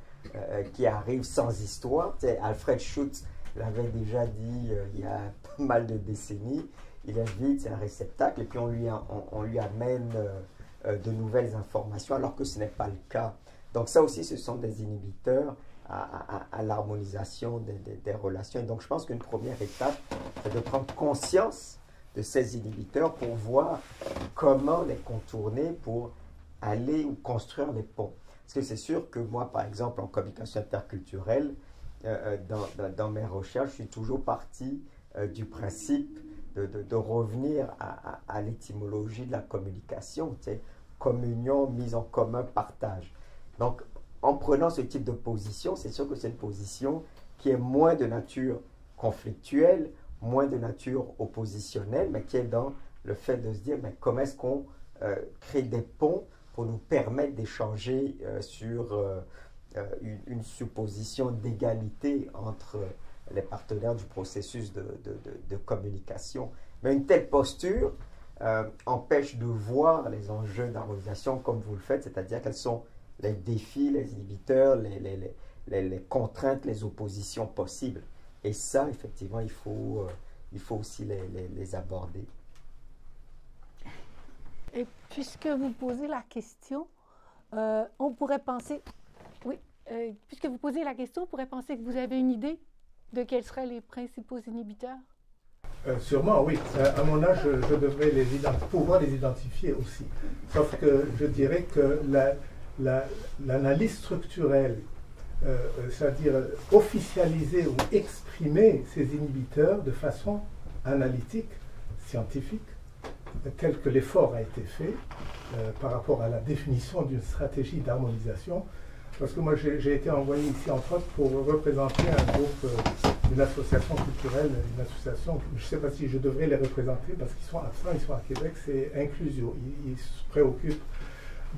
Speaker 4: qui arrive sans histoire. Alfred Schutz l'avait déjà dit il y a pas mal de décennies, il est vide, c'est un réceptacle, et puis on lui amène de nouvelles informations, alors que ce n'est pas le cas. Donc ça aussi, ce sont des inhibiteurs à l'harmonisation des relations. Et donc je pense qu'une première étape, c'est de prendre conscience de ces inhibiteurs pour voir comment les contourner pour aller ou construire les ponts. Parce que c'est sûr que moi, par exemple, en communication interculturelle, dans mes recherches, je suis toujours parti du principe de revenir à l'étymologie de la communication, communion, mise en commun, partage. Donc, en prenant ce type de position, c'est sûr que c'est une position qui est moins de nature conflictuelle, moins de nature oppositionnelle, mais qui est dans le fait de se dire, mais comment est-ce qu'on crée des ponts pour nous permettre d'échanger sur une supposition d'égalité entre les partenaires du processus de communication. Mais une telle posture empêche de voir les enjeux d'harmonisation comme vous le faites, c'est-à-dire quels sont les défis, les inhibiteurs, les contraintes, les oppositions possibles. Et ça, effectivement, il faut aussi les aborder.
Speaker 1: Et puisque vous posez la question, on pourrait penser... Oui, puisque vous posez la question, on pourrait penser que vous avez une idée de quels seraient les principaux inhibiteurs?
Speaker 10: Sûrement, oui. À mon âge, je devrais pouvoir les identifier aussi. Sauf que je dirais que l'analyse structurelle, c'est-à-dire officialiser ou exprimer ces inhibiteurs de façon analytique, scientifique, tel que l'effort a été fait par rapport à la définition d'une stratégie d'harmonisation. Parce que moi, j'ai été envoyé ici, entre autres, pour représenter un groupe, une association culturelle, une association, je ne sais pas si je devrais les représenter parce qu'ils sont absents, ils sont à Québec, c'est Inclusio. Ils se préoccupent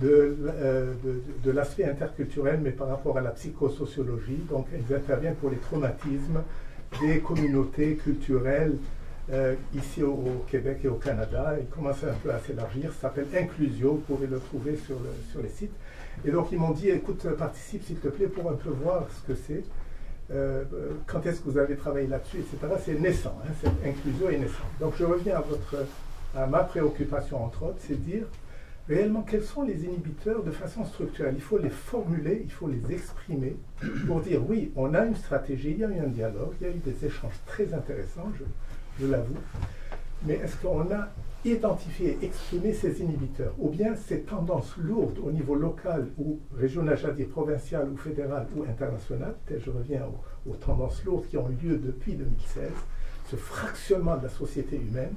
Speaker 10: de l'aspect interculturel, mais par rapport à la psychosociologie. Donc, ils interviennent pour les traumatismes des communautés culturelles ici au Québec et au Canada. Ils commencent un peu à s'élargir. Ça s'appelle Inclusio, vous pouvez le trouver sur les sites. Et donc, ils m'ont dit, écoute, participe s'il te plaît pour un peu voir ce que c'est. Quand est-ce que vous avez travaillé là-dessus, etc. C'est naissant, hein, cette Inclusio est naissant. Donc, je reviens à ma préoccupation, entre autres, c'est de dire réellement quels sont les inhibiteurs de façon structurelle. Il faut les formuler, il faut les exprimer pour dire oui, on a une stratégie, il y a eu un dialogue, il y a eu des échanges très intéressants, je l'avoue, mais est-ce qu'on a identifié, exprimé ces inhibiteurs, ou bien ces tendances lourdes au niveau local ou régional, j'allais dire provincial ou fédéral ou international, je reviens aux tendances lourdes qui ont eu lieu depuis 2016, ce fractionnement de la société humaine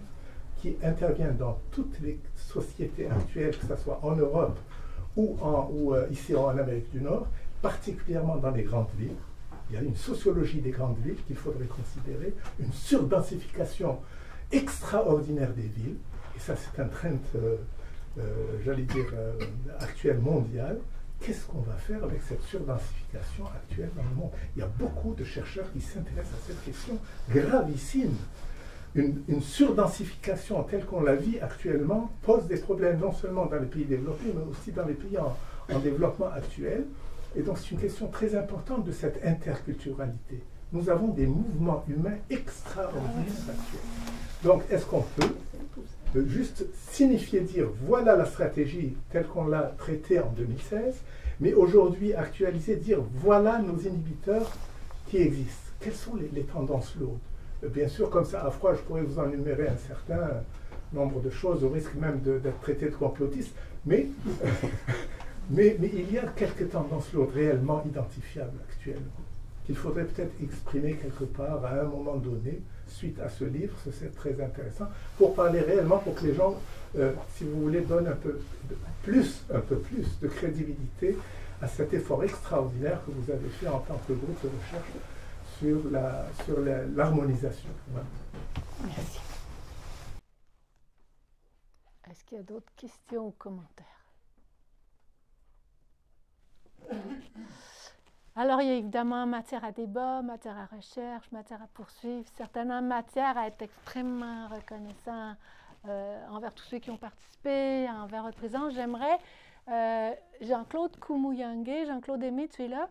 Speaker 10: qui intervient dans toutes les sociétés actuelles, que ce soit en Europe ou ici en Amérique du Nord, particulièrement dans les grandes villes. Il y a une sociologie des grandes villes qu'il faudrait considérer, une surdensification extraordinaire des villes, et ça c'est un trend, j'allais dire, actuel mondial. Qu'est-ce qu'on va faire avec cette surdensification actuelle dans le monde? Il y a beaucoup de chercheurs qui s'intéressent à cette question gravissime. Une surdensification telle qu'on la vit actuellement pose des problèmes non seulement dans les pays développés, mais aussi dans les pays en développement actuel. Et donc c'est une question très importante de cette interculturalité. Nous avons des mouvements humains extraordinaires actuels. Donc est-ce qu'on peut juste signifier, dire voilà la stratégie telle qu'on l'a traitée en 2016, mais aujourd'hui actualiser, dire voilà nos inhibiteurs qui existent. Quelles sont les tendances lourdes? Bien sûr, comme ça, à froid, je pourrais vous en énumérer un certain nombre de choses, au risque même d'être traité de complotiste, mais, mais il y a quelques tendances lourdes réellement identifiables actuellement, qu'il faudrait peut-être exprimer quelque part à un moment donné, suite à ce livre, c'est très intéressant, pour parler réellement, pour que les gens, si vous voulez, donnent un peu plus de crédibilité à cet effort extraordinaire que vous avez fait en tant que groupe de recherche sur l'harmonisation. Voilà.
Speaker 1: Merci. Est-ce qu'il y a d'autres questions ou commentaires? Alors, il y a évidemment matière à débat, matière à recherche, matière à poursuivre, certainement matière à être extrêmement reconnaissant envers tous ceux qui ont participé, envers votre présence. J'aimerais, Jean-Claude Koumouyangué, Jean-Claude Aimé, tu es là?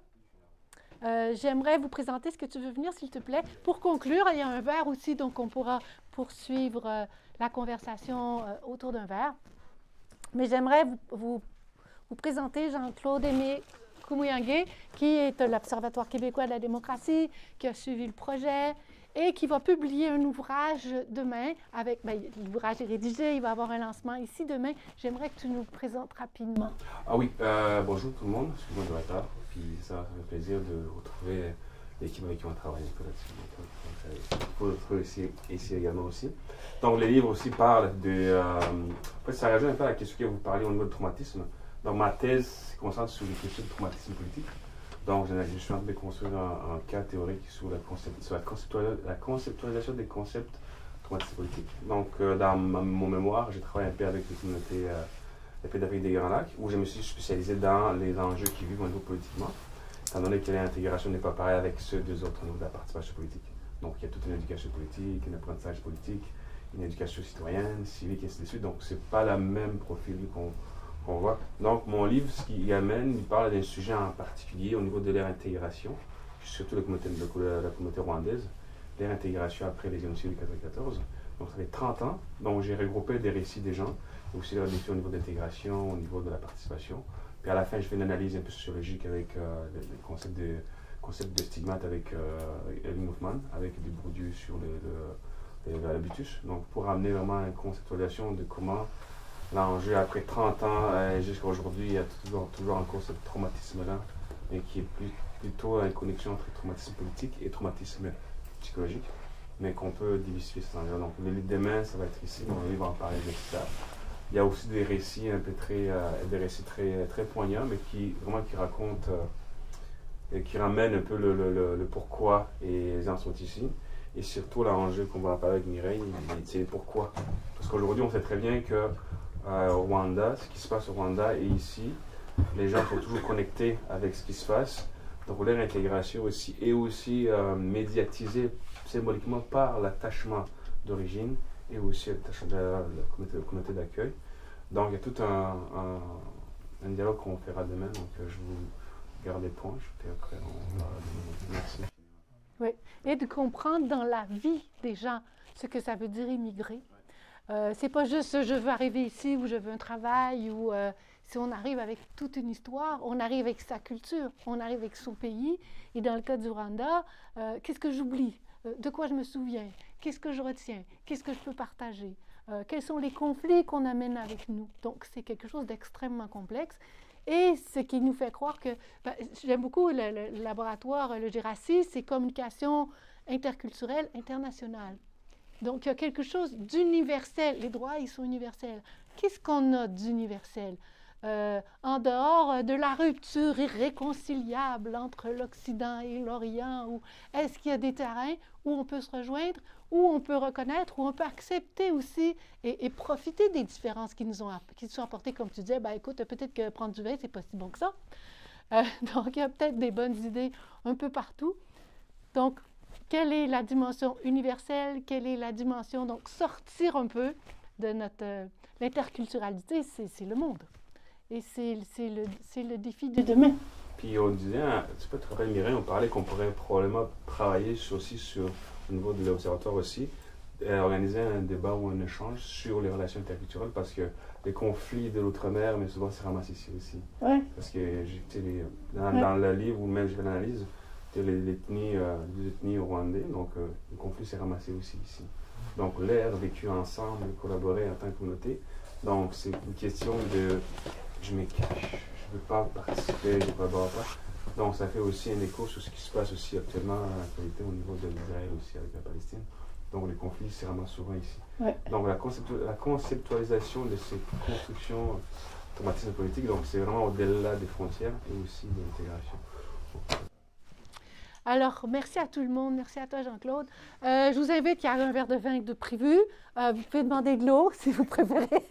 Speaker 1: J'aimerais vous présenter. Est-ce que tu veux venir, s'il te plaît? Pour conclure, il y a un verre aussi, donc on pourra poursuivre la conversation autour d'un verre. Mais j'aimerais vous présenter Jean-Claude Aimé Koumouyangué, qui est l'Observatoire québécois de la démocratie, qui a suivi le projet et qui va publier un ouvrage demain. L'ouvrage est rédigé, il va avoir un lancement ici demain. J'aimerais que tu nous le présentes rapidement.
Speaker 11: Ah oui, bonjour tout le monde, je suis moi de retard, puis ça fait plaisir de retrouver l'équipe avec qui on travaille là-dessus. Il faut le retrouver ici également aussi. Donc les livres aussi parlent de... en fait, ça rajoute un peu à la question que vous parliez au niveau du traumatisme. Donc ma thèse se concentre sur les questions de traumatisme politique. Donc je suis en train de construire un cas théorique sur la conceptualisation des concepts traumatisme politique. Donc dans mon mémoire, j'ai travaillé un peu avec les communautés la pédagogie des Grands Lacs, où je me suis spécialisé dans les enjeux qui vivent au niveau politiquement, étant donné que l'intégration n'est pas pareille avec ceux des autres au niveau de la participation politique. Donc il y a toute une éducation politique, un apprentissage politique, une éducation citoyenne, civique, et ainsi de suite. Donc c'est pas le même profil qu'on voit. Donc mon livre, ce qu'il amène, il parle d'un sujet en particulier au niveau de leur intégration, surtout la communauté rwandaise, leur intégration après les génocides de 1994. Donc ça fait 30 ans. Donc j'ai regroupé des récits des gens, aussi leurs défis au niveau d'intégration, au niveau de la participation. Puis à la fin, je fais une analyse un peu sociologique avec le concept de stigmate avec Elie Hoffman, avec du Bourdieu sur l'habitus. Donc pour amener vraiment une conceptualisation de comment l'enjeu, après 30 ans jusqu'à aujourd'hui, il y a toujours encore ce traumatisme-là, mais qui est plutôt une connexion entre traumatisme politique et traumatisme psychologique, mais qu'on peut diversifier ces enjeux. Donc le livre demain, ça va être ici, mon livre va en parler de ça. Il y a aussi des récits un peu très poignants, mais qui racontent et qui ramènent un peu le pourquoi les gens sont ici. Et surtout l'enjeu qu'on va en parler avec Mireille, c'est pourquoi. Parce qu'aujourd'hui, on sait très bien que au Rwanda, ce qui se passe au Rwanda et ici, les gens sont toujours connectés avec ce qui se passe. Donc leur intégration aussi est aussi médiatisée symboliquement par l'attachement d'origine et aussi l'attachement de la communauté d'accueil. Donc il y a tout un dialogue qu'on fera demain. Donc je vous garde les points, puis après on va... Merci.
Speaker 1: Oui, et de comprendre dans la vie des gens ce que ça veut dire immigrer. C'est pas juste je veux arriver ici ou je veux un travail ou si on arrive avec toute une histoire, on arrive avec sa culture, on arrive avec son pays. Et dans le cas du Rwanda, qu'est-ce que j'oublie? De quoi je me souviens? Qu'est-ce que je retiens? Qu'est-ce que je peux partager? Quels sont les conflits qu'on amène avec nous? Donc c'est quelque chose d'extrêmement complexe. Et ce qui nous fait croire que, j'aime beaucoup le laboratoire, le GERACI, c'est communication interculturelle internationale. Donc, il y a quelque chose d'universel. Les droits, ils sont universels. Qu'est-ce qu'on a d'universel? En dehors de la rupture irréconciliable entre l'Occident et l'Orient, ou est-ce qu'il y a des terrains où on peut se rejoindre, où on peut reconnaître, où on peut accepter aussi et profiter des différences qui nous sont apportées, comme tu disais, écoute, peut-être que prendre du vin, c'est pas si bon que ça. Donc, il y a peut-être des bonnes idées un peu partout. Donc, quelle est la dimension universelle? Quelle est la dimension, donc, sortir un peu de notre... L'interculturalité, c'est le monde. Et c'est le défi de demain.
Speaker 11: Puis on disait, tu peux te rappeler, Mireille, on parlait qu'on pourrait probablement travailler aussi au niveau de l'observatoire aussi, organiser un débat ou un échange sur les relations interculturelles parce que les conflits de l'outre-mer, mais souvent, c'est ramassé ici aussi.
Speaker 1: Ouais.
Speaker 11: Parce que dans le livre, ou même je fais l'analyse, les ethnies rwandais, donc le conflit s'est ramassé aussi ici. Donc l'air vécu ensemble, collaborer en tant que communauté. Donc c'est une question de je me cache, je ne veux pas participer, je ne collabore pas. Donc ça fait aussi un écho sur ce qui se passe aussi actuellement à l'actualité au niveau de l'Israël aussi avec la Palestine. Donc les conflits se ramassent souvent ici.
Speaker 1: Ouais.
Speaker 11: Donc la conceptualisation de ces constructions traumatisme politique, donc c'est vraiment au-delà des frontières et aussi de l'intégration.
Speaker 1: Alors, merci à tout le monde. Merci à toi, Jean-Claude. Je vous invite, il y a un verre de vin de prévu. Vous pouvez demander de l'eau si vous préférez.